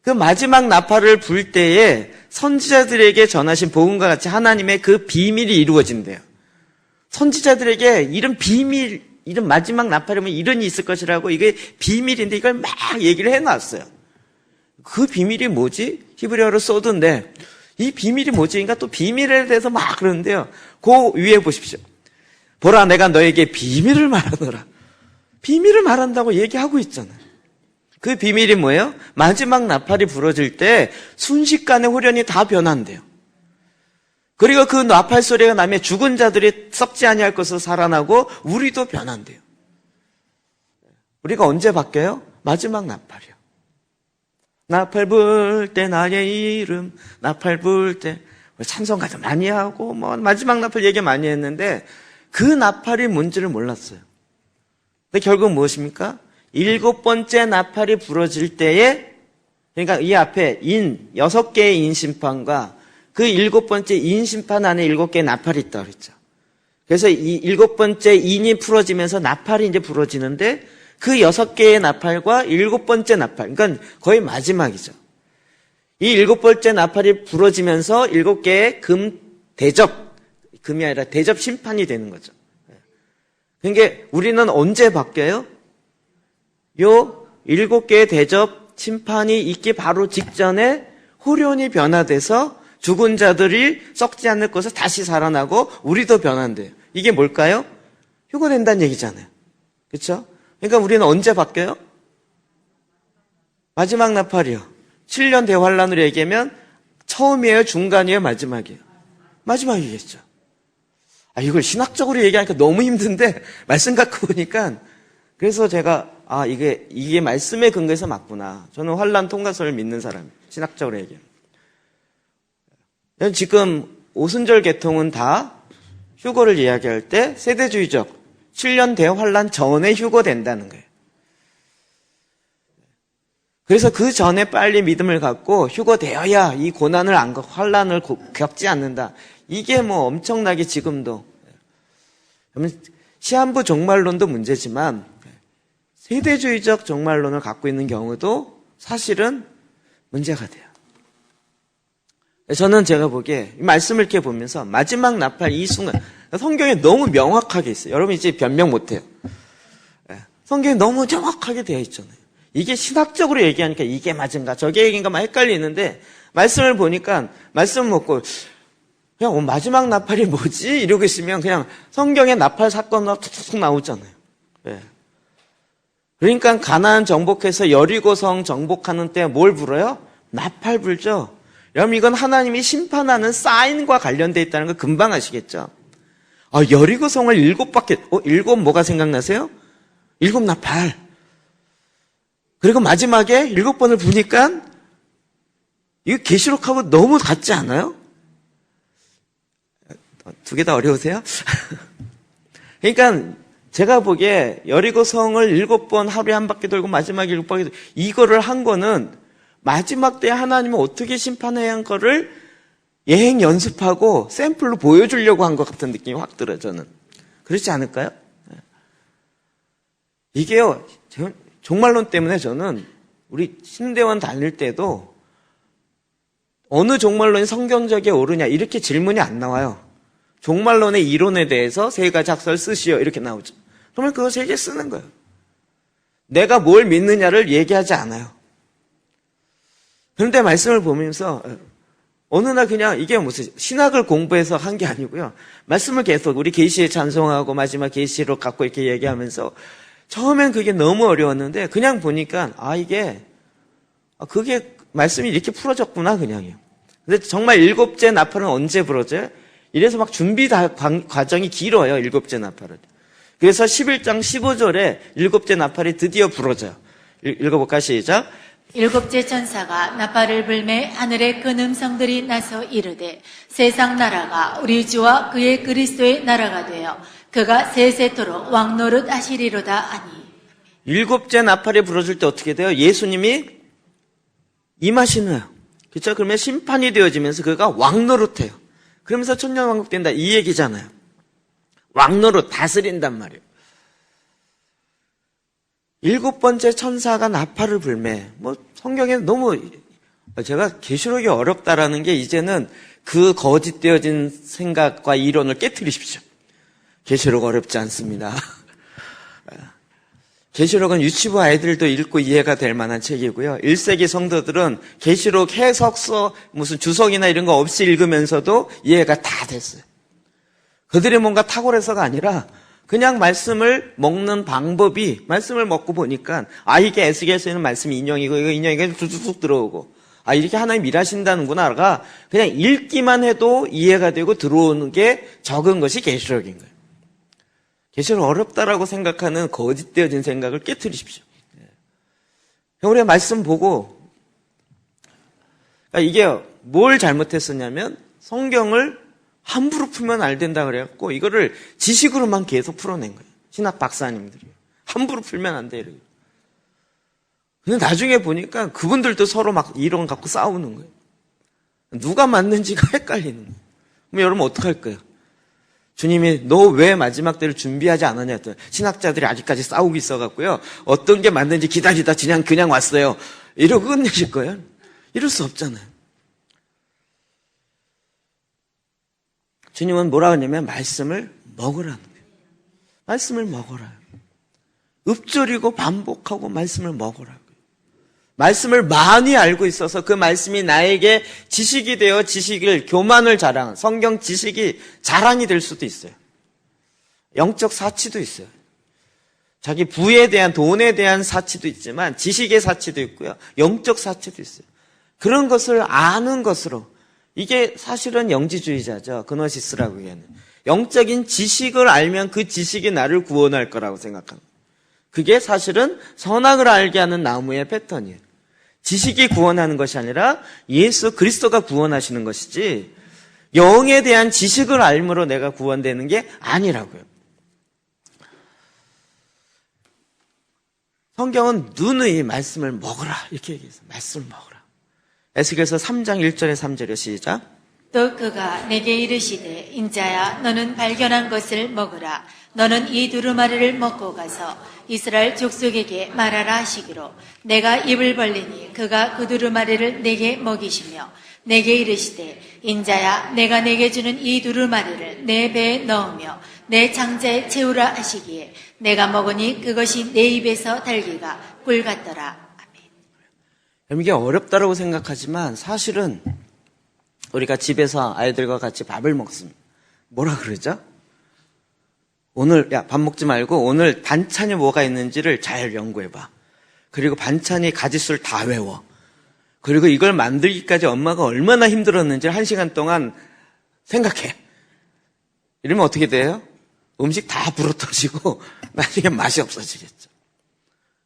그 마지막 나팔을 불 때에 선지자들에게 전하신 복음과 같이 하나님의 그 비밀이 이루어진대요. 선지자들에게 이런 비밀, 이런 마지막 나팔이면 이런 일이 있을 것이라고 이게 비밀인데 이걸 막 얘기를 해놨어요. 그 비밀이 뭐지? 히브리어로 쏘던데 이 비밀이 뭐지? 그러니까 또 비밀에 대해서 막 그러는데요. 그 위에 보십시오. 보라 내가 너에게 비밀을 말하노라. 비밀을 말한다고 얘기하고 있잖아요. 그 비밀이 뭐예요? 마지막 나팔이 부러질 때 순식간에 호련이 다 변한대요. 그리고 그 나팔 소리가 나면 죽은 자들이 썩지 아니할 것으로 살아나고 우리도 변한대요. 우리가 언제 바뀌어요? 마지막 나팔이요. 나팔 불 때 나의 이름, 나팔 불 때 찬송가도 많이 하고 뭐 마지막 나팔 얘기 많이 했는데 그 나팔이 뭔지를 몰랐어요. 근데 결국 무엇입니까? 7번째 나팔이 부러질 때에, 그러니까 이 앞에 6개의 인심판과 그 7번째 인심판 안에 7개의 나팔이 있다고 그랬죠. 그래서 이 7번째 인이 풀어지면서 나팔이 이제 부러지는데 그 6개의 나팔과 7번째 나팔, 그러니까 거의 마지막이죠. 이 7번째 나팔이 부러지면서 7개의 금이 아니라 대접 심판이 되는 거죠. 그러니까 우리는 언제 바뀌어요? 요 7개의 대접 심판이 있기 바로 직전에 호련이 변화돼서 죽은 자들이 썩지 않을 것을 다시 살아나고 우리도 변한대요. 이게 뭘까요? 휴거된다는 얘기잖아요. 그렇죠? 그러니까 우리는 언제 바뀌어요? 마지막 나팔이요. 7년 대환란으로 얘기하면 처음이에요? 중간이에요? 마지막이에요? 마지막이겠죠. 이걸 신학적으로 얘기하니까 너무 힘든데 말씀 갖고 보니까 그래서 제가 이게 말씀의 근거에서 맞구나. 저는 환란 통과설을 믿는 사람이에요. 신학적으로 얘기하면. 지금 오순절 계통은 다 휴거를 이야기할 때 세대주의적 7년 대환란 전에 휴거된다는 거예요. 그래서 그 전에 빨리 믿음을 갖고 휴거되어야 이 고난을 환란을 겪지 않는다. 이게 뭐 엄청나게 지금도 시한부 종말론도 문제지만 세대주의적 종말론을 갖고 있는 경우도 사실은 문제가 돼요. 저는 제가 보기에 이 말씀을 이렇게 보면서 마지막 나팔 이 순간 성경에 너무 명확하게 있어요. 여러분 이제 변명 못해요. 성경에 너무 정확하게 되어 있잖아요. 이게 신학적으로 얘기하니까 이게 맞은가 저게 얘기인가 막 헷갈리는데 말씀을 보니까 말씀 먹고 그냥 마지막 나팔이 뭐지? 이러고 있으면 그냥 성경에 나팔 사건으로 툭툭 나오잖아요. 그러니까 가나안 정복해서 여리고성 정복하는 때 뭘 불어요? 나팔 불죠. 여러분 이건 하나님이 심판하는 사인과 관련되어 있다는 거 금방 아시겠죠? 여리고성을 7바퀴, 7 뭐가 생각나세요? 7 나팔. 그리고 마지막에 7번을 부니까 이거 계시록하고 너무 같지 않아요? 두 개 다 어려우세요? 그러니까 제가 보기에 여리고성을 7번 하루에 한 바퀴 돌고 마지막에 7바퀴 돌고 이거를 한 거는 마지막 때 하나님은 어떻게 심판해야 한 거를 예행 연습하고 샘플로 보여주려고 한 것 같은 느낌이 확 들어요. 저는. 그렇지 않을까요? 이게요. 종말론 때문에 저는 우리 신대원 다닐 때도 어느 종말론이 성경적에 옳으냐 이렇게 질문이 안 나와요. 종말론의 이론에 대해서 세 가지 학설 쓰시오 이렇게 나오죠. 그러면 그것을 이제 쓰는 거예요. 내가 뭘 믿느냐를 얘기하지 않아요. 그런데 말씀을 보면서 어느 날 그냥 이게 무슨 신학을 공부해서 한 게 아니고요. 말씀을 계속 우리 계시에 찬송하고 마지막 계시로 갖고 이렇게 얘기하면서 처음엔 그게 너무 어려웠는데 그냥 보니까 그게 말씀이 이렇게 풀어졌구나 그냥요. 근데 정말 일곱째 나팔은 언제 불어져요? 이래서 막 준비 과정이 길어요. 일곱째 나팔은. 그래서 11장 15절에 일곱째 나팔이 드디어 불어져요. 읽어볼까 시작. 일곱째 천사가 나팔을 불매 하늘의 큰 음성들이 나서 이르되 세상 나라가 우리 주와 그의 그리스도의 나라가 되어 그가 세세토록 왕노릇 하시리로다 하니. 일곱째 나팔이 불어질 때 어떻게 돼요? 예수님이 임하시나요? 그렇죠? 그러면 심판이 되어지면서 그가 왕노릇해요. 그러면서 천년왕국 된다 이 얘기잖아요. 왕노릇 다스린단 말이에요. 일곱 번째 천사가 나팔을 불매. 성경에 너무 제가 계시록이 어렵다라는 게 이제는 그 거짓되어진 생각과 이론을 깨트리십시오. 계시록 어렵지 않습니다. 계시록은 유치부 아이들도 읽고 이해가 될 만한 책이고요. 1세기 성도들은 계시록 해석서 무슨 주석이나 이런 거 없이 읽으면서도 이해가 다 됐어요. 그들이 뭔가 탁월해서가 아니라 그냥 말씀을 먹는 방법이 말씀을 먹고 보니까 이게 에스겔서에는 말씀이 인형이고 이거 인형이가 툭툭 들어오고 이렇게 하나님 일하신다는구나가 그냥 읽기만 해도 이해가 되고 들어오는 게 적은 것이 계시록인 거예요. 계시록 어렵다라고 생각하는 거짓되어진 생각을 깨트리십시오. 우리가 말씀 보고 이게 뭘 잘못했었냐면 성경을 함부로 풀면 안 된다 그래갖고 이거를 지식으로만 계속 풀어낸 거예요. 신학 박사님들이. 함부로 풀면 안 돼. 이러고. 근데 나중에 보니까 그분들도 서로 막 이론 갖고 싸우는 거예요. 누가 맞는지가 헷갈리는 거예요. 그럼 여러분 어떡할 거예요? 주님이 너 왜 마지막 때를 준비하지 않았냐 했더니 신학자들이 아직까지 싸우고 있어갖고요. 어떤 게 맞는지 기다리다 그냥 왔어요. 이러고 끝내실 거예요. 이럴 수 없잖아요. 주님은 뭐라 하냐면 말씀을 먹으라는 거예요. 말씀을 먹어라. 읊조리고 반복하고 말씀을 먹으라고요. 말씀을 많이 알고 있어서 그 말씀이 나에게 지식이 되어 교만을 자랑한 성경 지식이 자랑이 될 수도 있어요. 영적 사치도 있어요. 자기 부에 대한 돈에 대한 사치도 있지만 지식의 사치도 있고요. 영적 사치도 있어요. 그런 것을 아는 것으로 이게 사실은 영지주의자죠. 그노시스라고 얘기하는. 영적인 지식을 알면 그 지식이 나를 구원할 거라고 생각합니다. 그게 사실은 선악을 알게 하는 나무의 패턴이에요. 지식이 구원하는 것이 아니라 예수 그리스도가 구원하시는 것이지 영에 대한 지식을 알므로 내가 구원되는 게 아니라고요. 성경은 누누이 말씀을 먹으라 이렇게 얘기해서 말씀을 먹으라. 에스겔서 3장 1절에 3절에 시작. 또 그가 내게 이르시되 인자야 너는 발견한 것을 먹으라. 너는 이 두루마리를 먹고 가서 이스라엘 족속에게 말하라 하시기로 내가 입을 벌리니 그가 그 두루마리를 내게 먹이시며 내게 이르시되 인자야 내가 내게 주는 이 두루마리를 내 배에 넣으며 내 창자에 채우라 하시기에 내가 먹으니 그것이 내 입에서 달기가 꿀 같더라. 이게 어렵다고 생각하지만 사실은 우리가 집에서 아이들과 같이 밥을 먹습니다. 뭐라 그러죠? 오늘 밥 먹지 말고 오늘 반찬이 뭐가 있는지를 잘 연구해봐. 그리고 반찬이 가짓수를 다 외워. 그리고 이걸 만들기까지 엄마가 얼마나 힘들었는지 1시간 동안 생각해. 이러면 어떻게 돼요? 음식 다 불어터지고 나중에 맛이 없어지겠죠.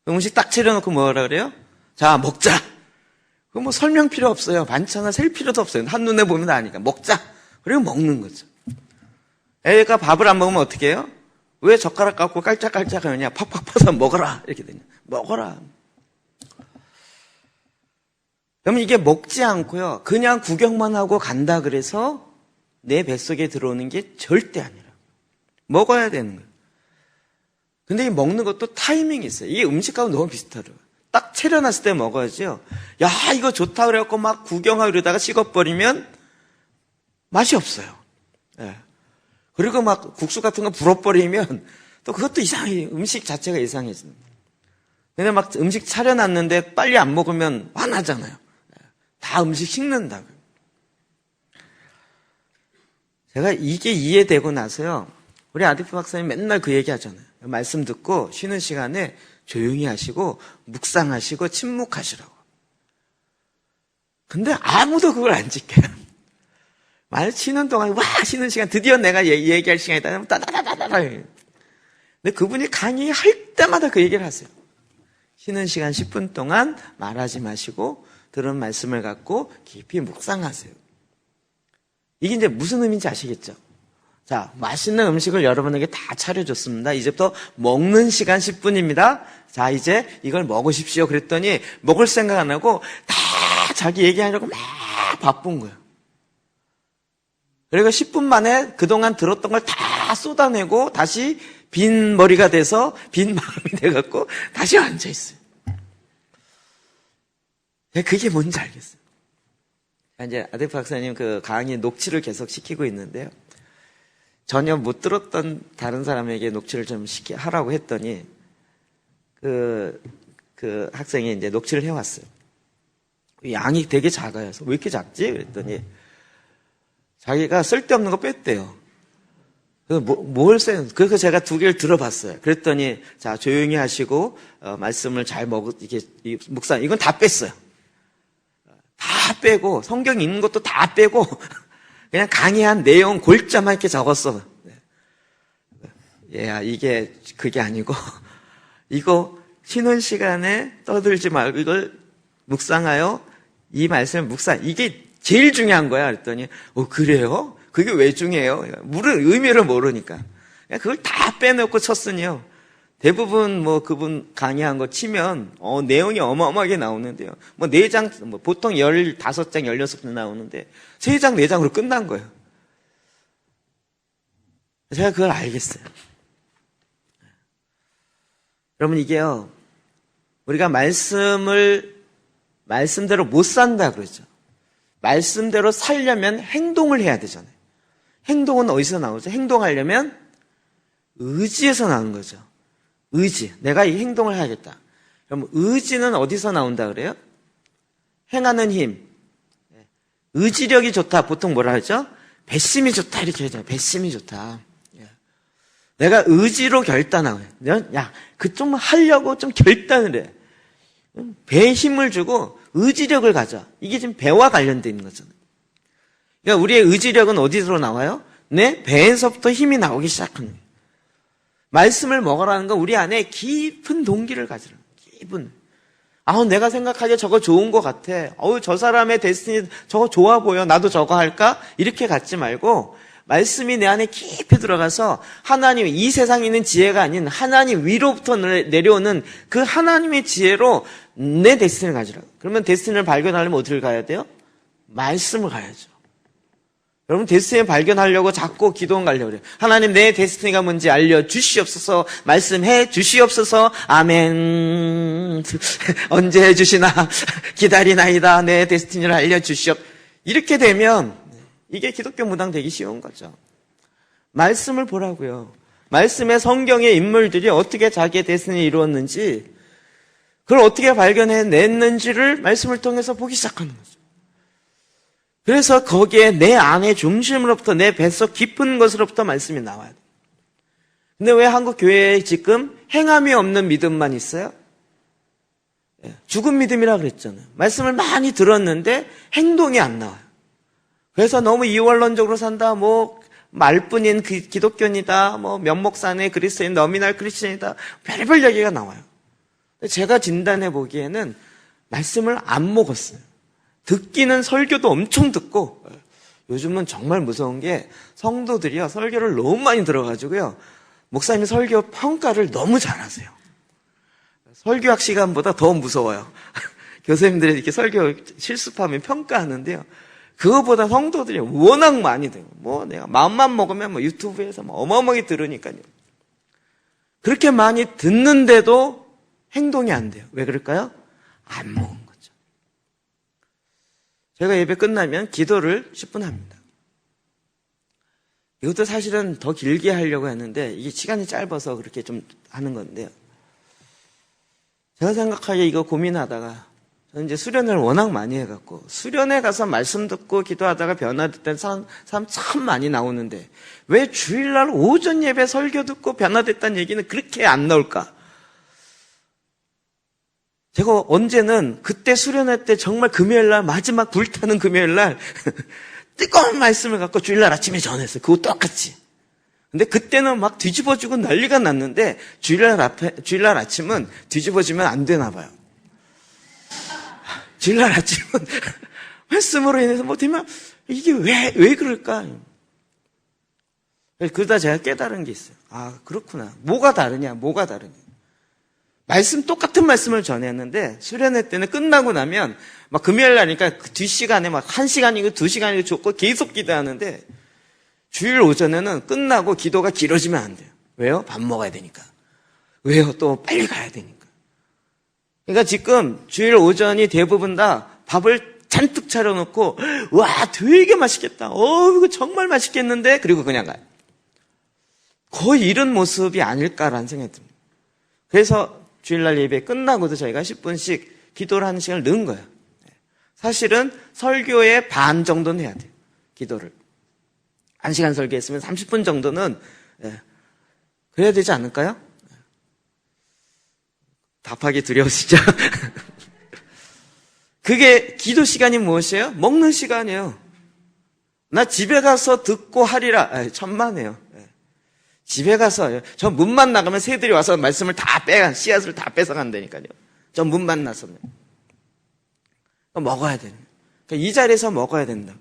음식 딱 차려놓고 뭐라 그래요? 자, 먹자. 그거 설명 필요 없어요. 반찬을 셀 필요도 없어요. 한눈에 보면 아니까. 먹자. 그리고 먹는 거죠. 애가 밥을 안 먹으면 어떻게 해요? 왜 젓가락 갖고 깔짝깔짝 하느냐? 팍팍 퍼서 먹어라. 이렇게 되냐. 먹어라. 그러면 이게 먹지 않고요. 그냥 구경만 하고 간다 그래서 내 뱃속에 들어오는 게 절대 아니라. 먹어야 되는 거예요. 근데 이 먹는 것도 타이밍이 있어요. 이게 음식하고 너무 비슷하더라고요. 딱 차려놨을 때 먹어야지요. 야, 이거 좋다 그래갖고 막 구경하고 이러다가 식어버리면 맛이 없어요. 예. 그리고 막 국수 같은 거 불어버리면 또 그것도 이상해. 음식 자체가 이상해집니다. 근데 막 음식 차려놨는데 빨리 안 먹으면 화나잖아요. 다 음식 식는다고요. 제가 이게 이해되고 나서요. 우리 아디프 박사님 맨날 그 얘기 하잖아요. 말씀 듣고 쉬는 시간에 조용히 하시고 묵상하시고 침묵하시라고. 근데 아무도 그걸 안 지켜요. 말 쉬는 동안 와 쉬는 시간 드디어 내가 얘기할 시간이다. 따다다다다. 근데 그분이 강의할 때마다 그 얘기를 하세요. 쉬는 시간 10분 동안 말하지 마시고 들은 말씀을 갖고 깊이 묵상하세요. 이게 이제 무슨 의미인지 아시겠죠? 자, 맛있는 음식을 여러분에게 다 차려줬습니다. 이제부터 먹는 시간 10분입니다. 자, 이제 이걸 먹으십시오. 그랬더니 먹을 생각 안 하고 다 자기 얘기하려고 막 바쁜 거예요. 그리고 10분 만에 그동안 들었던 걸 다 쏟아내고 다시 빈 머리가 돼서 빈 마음이 돼갖고 다시 앉아있어요. 그게 뭔지 알겠어요. 이제 아데프 박사님 그 강의 녹취를 계속 시키고 있는데요. 전혀 못 들었던 다른 사람에게 녹취를 좀 하라고 했더니 그 학생이 이제 녹취를 해왔어요. 양이 되게 작아요. 그래서 왜 이렇게 작지? 그랬더니 자기가 쓸데없는 거 뺐대요. 뭘 써요? 그래서 제가 2개를 들어봤어요. 그랬더니 자 조용히 하시고 말씀을 잘 이게 묵상 이건 다 뺐어요. 다 빼고 성경 읽는 것도 다 빼고 그냥 강의한 내용 골자만 이렇게 적었어. 이게 그게 아니고 이거 쉬는 시간에 떠들지 말고 이걸 묵상하여 이 말씀을 묵상 이게 제일 중요한 거야. 그랬더니 그래요? 그게 왜 중요해요? 물은 의미를 모르니까 그걸 다 빼놓고 쳤으니요. 대부분 그분 강의한 거 치면 내용이 어마어마하게 나오는데요. 4장 보통 15장 16장 나오는데 3장 4장으로 끝난 거예요. 제가 그걸 알겠어요. 여러분 이게요. 우리가 말씀대로 못 산다 그러죠. 말씀대로 살려면 행동을 해야 되잖아요. 행동은 어디서 나오죠? 행동하려면 의지에서 나오는 거죠. 의지. 내가 이 행동을 해야겠다. 그럼 의지는 어디서 나온다 그래요? 행하는 힘. 의지력이 좋다. 보통 뭐라 하죠? 배심이 좋다. 이렇게 하잖아요. 배심이 좋다. 내가 의지로 결단하고 그 좀 하려고 좀 결단을 해. 배에 힘을 주고 의지력을 가져. 이게 지금 배와 관련되어 있는 거잖아요. 그러니까 우리의 의지력은 어디서 나와요? 내 배에서부터 힘이 나오기 시작하는 거예요. 말씀을 먹으라는 건 우리 안에 깊은 동기를 가지라. 깊은. 내가 생각하기에 저거 좋은 것 같아. 저 사람의 데스티니 저거 좋아 보여. 나도 저거 할까? 이렇게 갖지 말고 말씀이 내 안에 깊이 들어가서 하나님, 이 세상에 있는 지혜가 아닌 하나님 위로부터 내려오는 그 하나님의 지혜로 내 데스티니를 가지라. 그러면 데스티니를 발견하려면 어디를 가야 돼요? 말씀을 가야죠. 여러분 데스티니 발견하려고 자꾸 기도원 가려고 그래요. 하나님 내 데스티니가 뭔지 알려주시옵소서. 말씀해 주시옵소서. 아멘. 언제 해주시나 기다리나이다. 내 데스티니를 알려주시옵. 이렇게 되면 이게 기독교 무당 되기 쉬운 거죠. 말씀을 보라고요. 말씀의 성경의 인물들이 어떻게 자기의 데스티니를 이루었는지 그걸 어떻게 발견해냈는지를 말씀을 통해서 보기 시작하는 거죠. 그래서 거기에 내 안의 중심으로부터 내 뱃속 깊은 것으로부터 말씀이 나와야 돼요. 근데 왜 한국 교회에 지금 행함이 없는 믿음만 있어요? 죽은 믿음이라 그랬잖아요. 말씀을 많이 들었는데 행동이 안 나와요. 그래서 너무 이원론적으로 산다, 말뿐인 기독교인이다, 면목산의 그리스도인, 너미날 크리스천이다, 별별 얘기가 나와요. 제가 진단해 보기에는 말씀을 안 먹었어요. 듣기는 설교도 엄청 듣고, 요즘은 정말 무서운 게 성도들이요, 설교를 너무 많이 들어가지고요, 목사님 설교 평가를 너무 잘하세요. 설교학 시간보다 더 무서워요. 교수님들이 이렇게 설교 실습하면 평가하는데요. 그거보다 성도들이 워낙 많이 돼요. 내가 마음만 먹으면 유튜브에서 어마어마하게 들으니까요. 그렇게 많이 듣는데도 행동이 안 돼요. 왜 그럴까요? 안 먹은 거죠. 제가 예배 끝나면 기도를 10분 합니다. 이것도 사실은 더 길게 하려고 했는데 이게 시간이 짧아서 그렇게 좀 하는 건데요. 제가 생각하기에 이거 고민하다가 저는 이제 수련을 워낙 많이 해갖고 수련회 가서 말씀 듣고 기도하다가 변화됐다는 사람 참 많이 나오는데 왜 주일날 오전 예배 설교 듣고 변화됐다는 얘기는 그렇게 안 나올까? 제가 언제는 그때 수련회 때 정말 금요일날 마지막 불타는 금요일날 뜨거운 말씀을 갖고 주일날 아침에 전했어요. 그거 똑같이. 근데 그때는 막 뒤집어지고 난리가 났는데 주일날 아침은 뒤집어지면 안 되나 봐요. 주일날 아침은 말씀으로 인해서 뭐 되면 이게 왜 그럴까? 그러다 제가 깨달은 게 있어요. 아, 그렇구나. 뭐가 다르냐? 말씀 똑같은 말씀을 전했는데 수련회 때는 끝나고 나면 막 금요일 날이니까 그 뒷시간에 막 1시간이고 2시간이고 좋고 계속 기도하는데 주일 오전에는 끝나고 기도가 길어지면 안 돼요. 왜요? 밥 먹어야 되니까. 왜요? 또 빨리 가야 되니까. 그러니까 지금 주일 오전이 대부분 다 밥을 잔뜩 차려놓고 와 되게 맛있겠다. 이거 정말 맛있겠는데 그리고 그냥 가요. 거의 이런 모습이 아닐까라는 생각이 듭니다. 그래서 주일날 예배 끝나고도 저희가 10분씩 기도를 하는 시간을 넣은 거예요. 사실은 설교의 반 정도는 해야 돼요. 기도를. 1시간 설교했으면 30분 정도는 그래야 되지 않을까요? 답하기 두려우시죠? 그게 기도 시간이 무엇이에요? 먹는 시간이에요. 나 집에 가서 듣고 하리라. 천만에요. 집에 가서 저 문만 나가면 새들이 와서 말씀을 다 씨앗을 다 뺏어간다니까요. 저 문만 나서면 먹어야 되는. 그러니까 이 자리에서 먹어야 된다.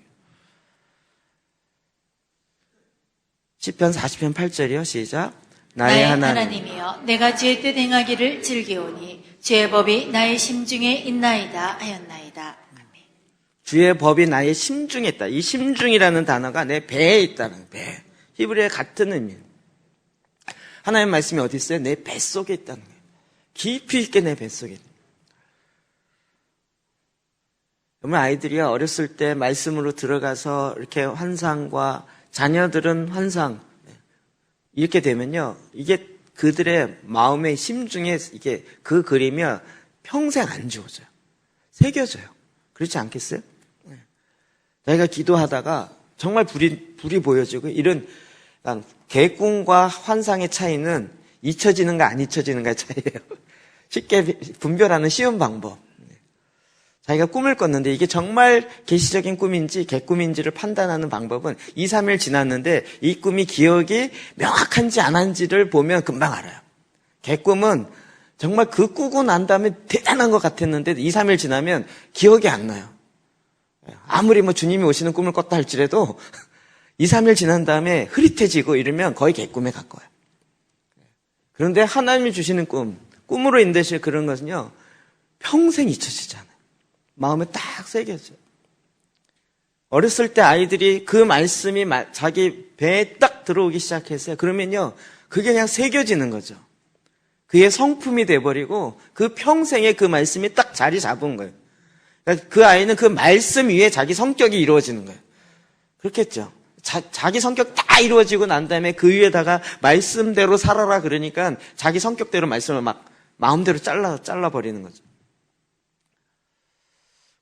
시편 40편 8절이요. 시작. 나의 하나님이여 내가 주의 뜻 행하기를 즐기오니 주의 법이 나의 심중에 있나이다 하였나이다. 아멘. 주의 법이 나의 심중에 있다. 이 심중이라는 단어가 내 배에 있다는 배. 히브리어의 같은 의미예요. 하나님의 말씀이 어디 있어요? 내 뱃속에 있다는 거예요. 깊이 있게 내 뱃속에 있다. 여러분 아이들이요 어렸을 때 말씀으로 들어가서 이렇게 환상과 자녀들은 환상 이렇게 되면요 이게 그들의 마음의 심중에 이게 그 그림이 평생 안 지워져요. 새겨져요. 그렇지 않겠어요? 저희가 기도하다가 정말 불이 보여지고 이런 개꿈과 환상의 차이는 잊혀지는가 안 잊혀지는가의 차이예요. 쉽게 분별하는 쉬운 방법. 자기가 꿈을 꿨는데 이게 정말 계시적인 꿈인지 개꿈인지를 판단하는 방법은 2, 3일 지났는데 이 꿈이 기억이 명확한지 안 한지를 보면 금방 알아요. 개꿈은 정말 그 꾸고 난 다음에 대단한 것 같았는데 2, 3일 지나면 기억이 안 나요. 아무리 뭐 주님이 오시는 꿈을 꿨다 할지라도 2, 3일 지난 다음에 흐릿해지고 이러면 거의 개꿈에 가까워요. 그런데 하나님이 주시는 꿈으로 인되실 그런 것은요 평생 잊혀지지 않아요. 마음에 딱 새겨져요. 어렸을 때 아이들이 그 말씀이 자기 배에 딱 들어오기 시작했어요. 그러면요 그게 그냥 새겨지는 거죠. 그의 성품이 돼버리고 그 평생에 그 말씀이 딱 자리 잡은 거예요. 그러니까 그 아이는 그 말씀 위에 자기 성격이 이루어지는 거예요. 그렇겠죠. 자기 성격 다 이루어지고 난 다음에 그 위에다가 말씀대로 살아라 그러니까 자기 성격대로 말씀을 막 마음대로 잘라버리는 거죠.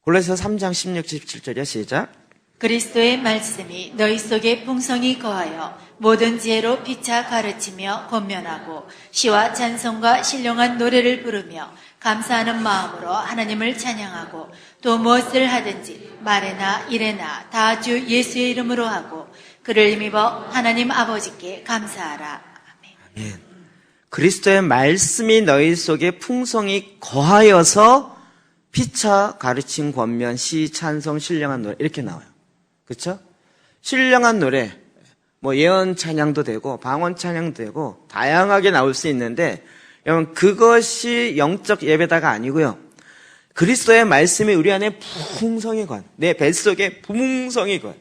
골로새서 3장 16, 17절이야. 시작. 그리스도의 말씀이 너희 속에 풍성히 거하여 모든 지혜로 피차 가르치며 권면하고 시와 찬송과 신령한 노래를 부르며 감사하는 마음으로 하나님을 찬양하고 또 무엇을 하든지 말에나 일에나 다 주 예수의 이름으로 하고 그를 힘입어 하나님 아버지께 감사하라. 아멘. 그리스도의 말씀이 너희 속에 풍성히 거하여서 피차 가르친 권면 시 찬송 신령한 노래 이렇게 나와요. 그렇죠? 신령한 노래 뭐 예언 찬양도 되고 방언 찬양도 되고 다양하게 나올 수 있는데 여러분 그것이 영적 예배다가 아니고요. 그리스도의 말씀이 우리 안에 풍성히 거한 내 뱃속에 풍성히 거한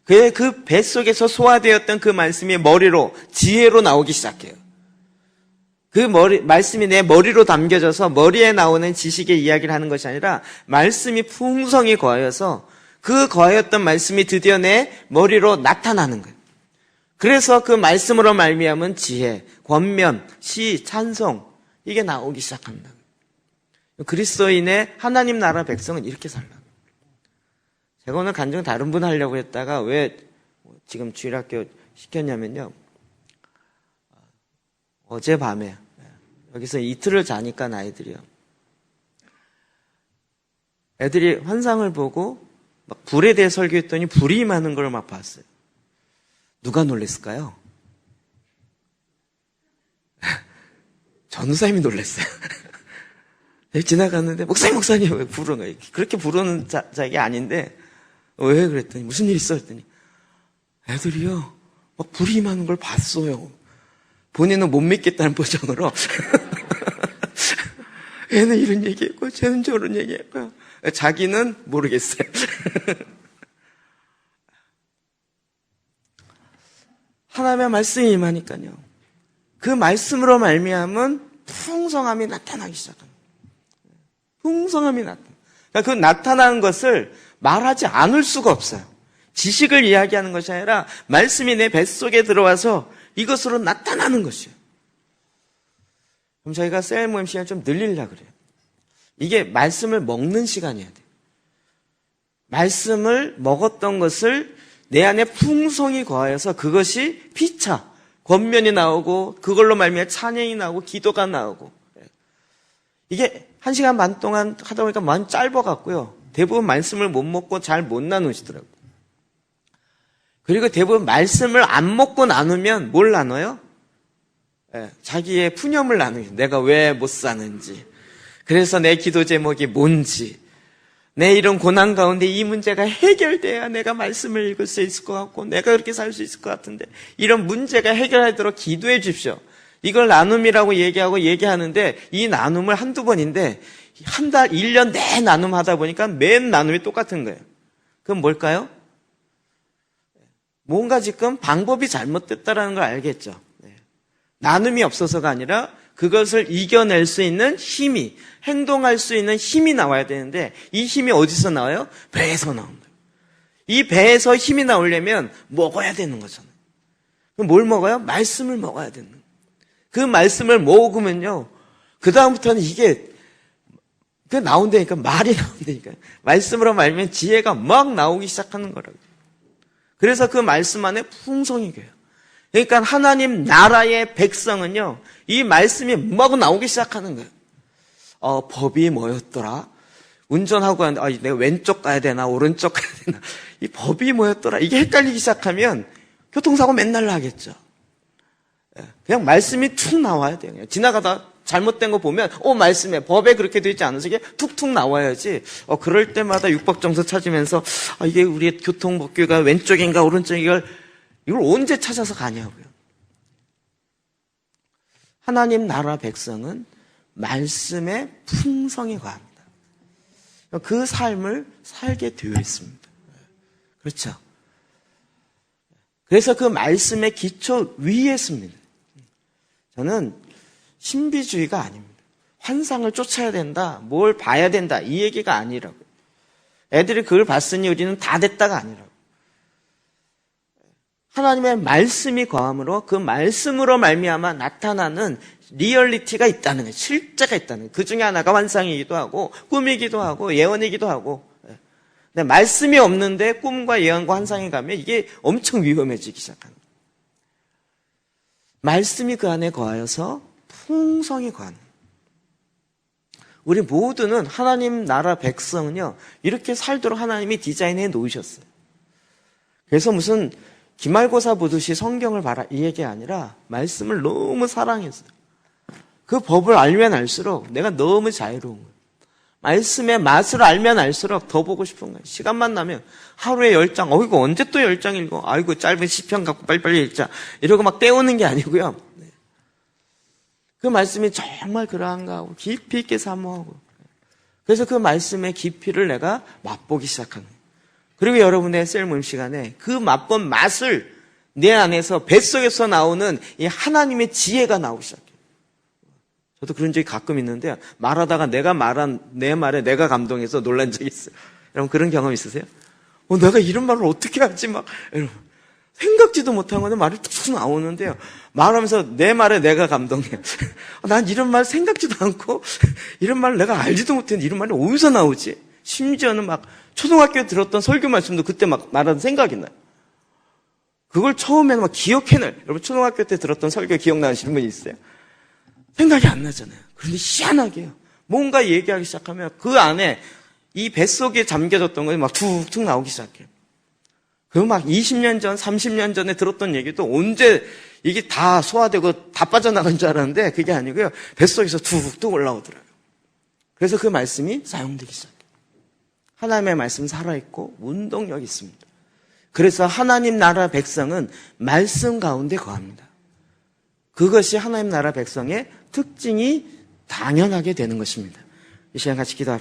그 뱃속에서 소화되었던 그 말씀이 머리로 지혜로 나오기 시작해요. 말씀이 내 머리로 담겨져서 머리에 나오는 지식의 이야기를 하는 것이 아니라 말씀이 풍성히 거하여서 그 거하였던 말씀이 드디어 내 머리로 나타나는 거예요. 그래서 그 말씀으로 말미암은 지혜, 권면, 시, 찬송 이게 나오기 시작합니다. 그리스도인의 하나님 나라 백성은 이렇게 살라. 제가 오늘 간증 다른 분 하려고 했다가 왜 지금 주일학교 시켰냐면요. 어젯밤에 여기서 이틀을 자니까 아이들이요. 애들이 환상을 보고 막 불에 대해 설교했더니 불이 임하는 걸 막 봤어요. 누가 놀랬을까요? 전우사님이 놀랐어요. 지나갔는데 목사님 왜 부르는 거예요? 그렇게 부르는 자기 아닌데 왜 그랬더니 무슨 일 있어? 했더니 애들이요 막 불이 임하는 걸 봤어요. 본인은 못 믿겠다는 버전으로 얘는 이런 얘기했고 쟤는 저런 얘기했고 자기는 모르겠어요. 하나님의 말씀이 임하니까요. 그 말씀으로 말미암은 풍성함이 나타나기 시작합니다. 풍성함이 나타나. 그러니까 그 나타나는 것을 말하지 않을 수가 없어요. 지식을 이야기하는 것이 아니라 말씀이 내 뱃속에 들어와서 이것으로 나타나는 것이에요. 그럼 저희가 셀 모임 시간을 좀 늘리려고 그래요. 이게 말씀을 먹는 시간이어야 돼요. 말씀을 먹었던 것을 내 안에 풍성이 거하여서 그것이 피차, 권면이 나오고 그걸로 말미암아 찬양이 나오고 기도가 나오고 이게 1시간 반 동안 하다 보니까 많이 짧아갖고요. 대부분 말씀을 못 먹고 잘 못 나누시더라고요. 그리고 대부분 말씀을 안 먹고 나누면 뭘 나눠요? 자기의 푸념을 나누죠. 내가 왜 못 사는지, 그래서 내 기도 제목이 뭔지, 내 이런 고난 가운데 이 문제가 해결돼야 내가 말씀을 읽을 수 있을 것 같고 내가 그렇게 살 수 있을 것 같은데 이런 문제가 해결하도록 기도해 주십시오. 이걸 나눔이라고 얘기하는데 이 나눔을 한두 번인데 한 달, 1년 내 나눔하다 보니까 맨 나눔이 똑같은 거예요. 그럼 뭘까요? 뭔가 지금 방법이 잘못됐다라는 걸 알겠죠. 나눔이 없어서가 아니라 그것을 이겨낼 수 있는 힘이, 행동할 수 있는 힘이 나와야 되는데 이 힘이 어디서 나와요? 배에서 나온 거예요. 이 배에서 힘이 나오려면 먹어야 되는 거잖아요. 그럼 뭘 먹어요? 말씀을 먹어야 되는 거예요. 그 말씀을 먹으면요, 그 다음부터는 이게 나온다니까, 말이 나온다니까. 말씀으로 말하면 지혜가 막 나오기 시작하는 거라고요. 그래서 그 말씀 안에 풍성이 돼요. 그러니까 하나님 나라의 백성은요, 이 말씀이 막 나오기 시작하는 거예요. 법이 뭐였더라? 운전하고 하는데, 내가 왼쪽 가야 되나, 오른쪽 가야 되나? 이 법이 뭐였더라? 이게 헷갈리기 시작하면 교통사고 맨날 나겠죠. 그냥 말씀이 툭 나와야 돼요. 그냥 지나가다 잘못된 거 보면, 말씀에, 법에 그렇게 되어 있지 않아서 이게 툭툭 나와야지. 그럴 때마다 육박정서 찾으면서, 이게 우리의 교통법규가 왼쪽인가 오른쪽인가, 이걸 언제 찾아서 가냐고요. 하나님 나라 백성은 말씀에 풍성이 거합니다. 그 삶을 살게 되어 있습니다. 그렇죠. 그래서 그 말씀의 기초 위에 씁니다. 저는 신비주의가 아닙니다. 환상을 쫓아야 된다, 뭘 봐야 된다, 이 얘기가 아니라고요. 애들이 그걸 봤으니 우리는 다 됐다가 아니라고. 하나님의 말씀이 거함으로 그 말씀으로 말미암아 나타나는 리얼리티가 있다는 거예요. 실제가 있다는 거예요. 그 중에 하나가 환상이기도 하고 꿈이기도 하고 예언이기도 하고. 근데 말씀이 없는데 꿈과 예언과 환상이 가면 이게 엄청 위험해지기 시작하는 거예요. 말씀이 그 안에 거하여서 풍성이 거하는 거예요. 우리 모두는 하나님 나라 백성은요, 이렇게 살도록 하나님이 디자인해 놓으셨어요. 그래서 무슨 기말고사 보듯이 성경을 봐라 이 얘기가 아니라 말씀을 너무 사랑했어요. 그 법을 알면 알수록 내가 너무 자유로운 거예요. 말씀의 맛을 알면 알수록 더 보고 싶은 거예요. 시간만 나면 하루에 10장, 이거 언제 또 10장 읽어? 아이고 짧은 시편 갖고 빨리빨리 읽자. 이러고 막 때우는 게 아니고요. 그 말씀이 정말 그러한가 하고 깊이 있게 사모하고, 그래서 그 말씀의 깊이를 내가 맛보기 시작하는 거예요. 그리고 여러분의 셀 모임 시간에 그 맛본 맛을 내 안에서 뱃속에서 나오는 이 하나님의 지혜가 나오기 시작해요. 저도 그런 적이 가끔 있는데 말하다가 내가 말한 내 말에 내가 감동해서 놀란 적이 있어요. 여러분 그런 경험 있으세요? 내가 이런 말을 어떻게 하지? 막 여러분, 생각지도 못한 건데 말이 툭 나오는데요. 말하면서 내 말에 내가 감동해요. 난 이런 말 생각지도 않고 이런 말 내가 알지도 못했는데 이런 말이 어디서 나오지? 심지어는 막 초등학교에 들었던 설교 말씀도 그때 막 말하던 생각이 나요. 그걸 처음에는 막 기억해낼. 여러분 초등학교 때 들었던 설교 기억나시는 분이 있어요? 생각이 안 나잖아요. 그런데 희한하게요. 뭔가 얘기하기 시작하면 그 안에 이 뱃속에 잠겨졌던 것이 막 툭툭 나오기 시작해요. 그 막 20년 전, 30년 전에 들었던 얘기도 언제 이게 다 소화되고 다 빠져나간 줄 알았는데 그게 아니고요. 뱃속에서 툭툭 올라오더라고요. 그래서 그 말씀이 사용되기 시작해요. 하나님의 말씀 살아있고 운동력이 있습니다. 그래서 하나님 나라 백성은 말씀 가운데 거합니다. 그것이 하나님 나라 백성의 특징이 당연하게 되는 것입니다. 이 시간 같이 기도합시다.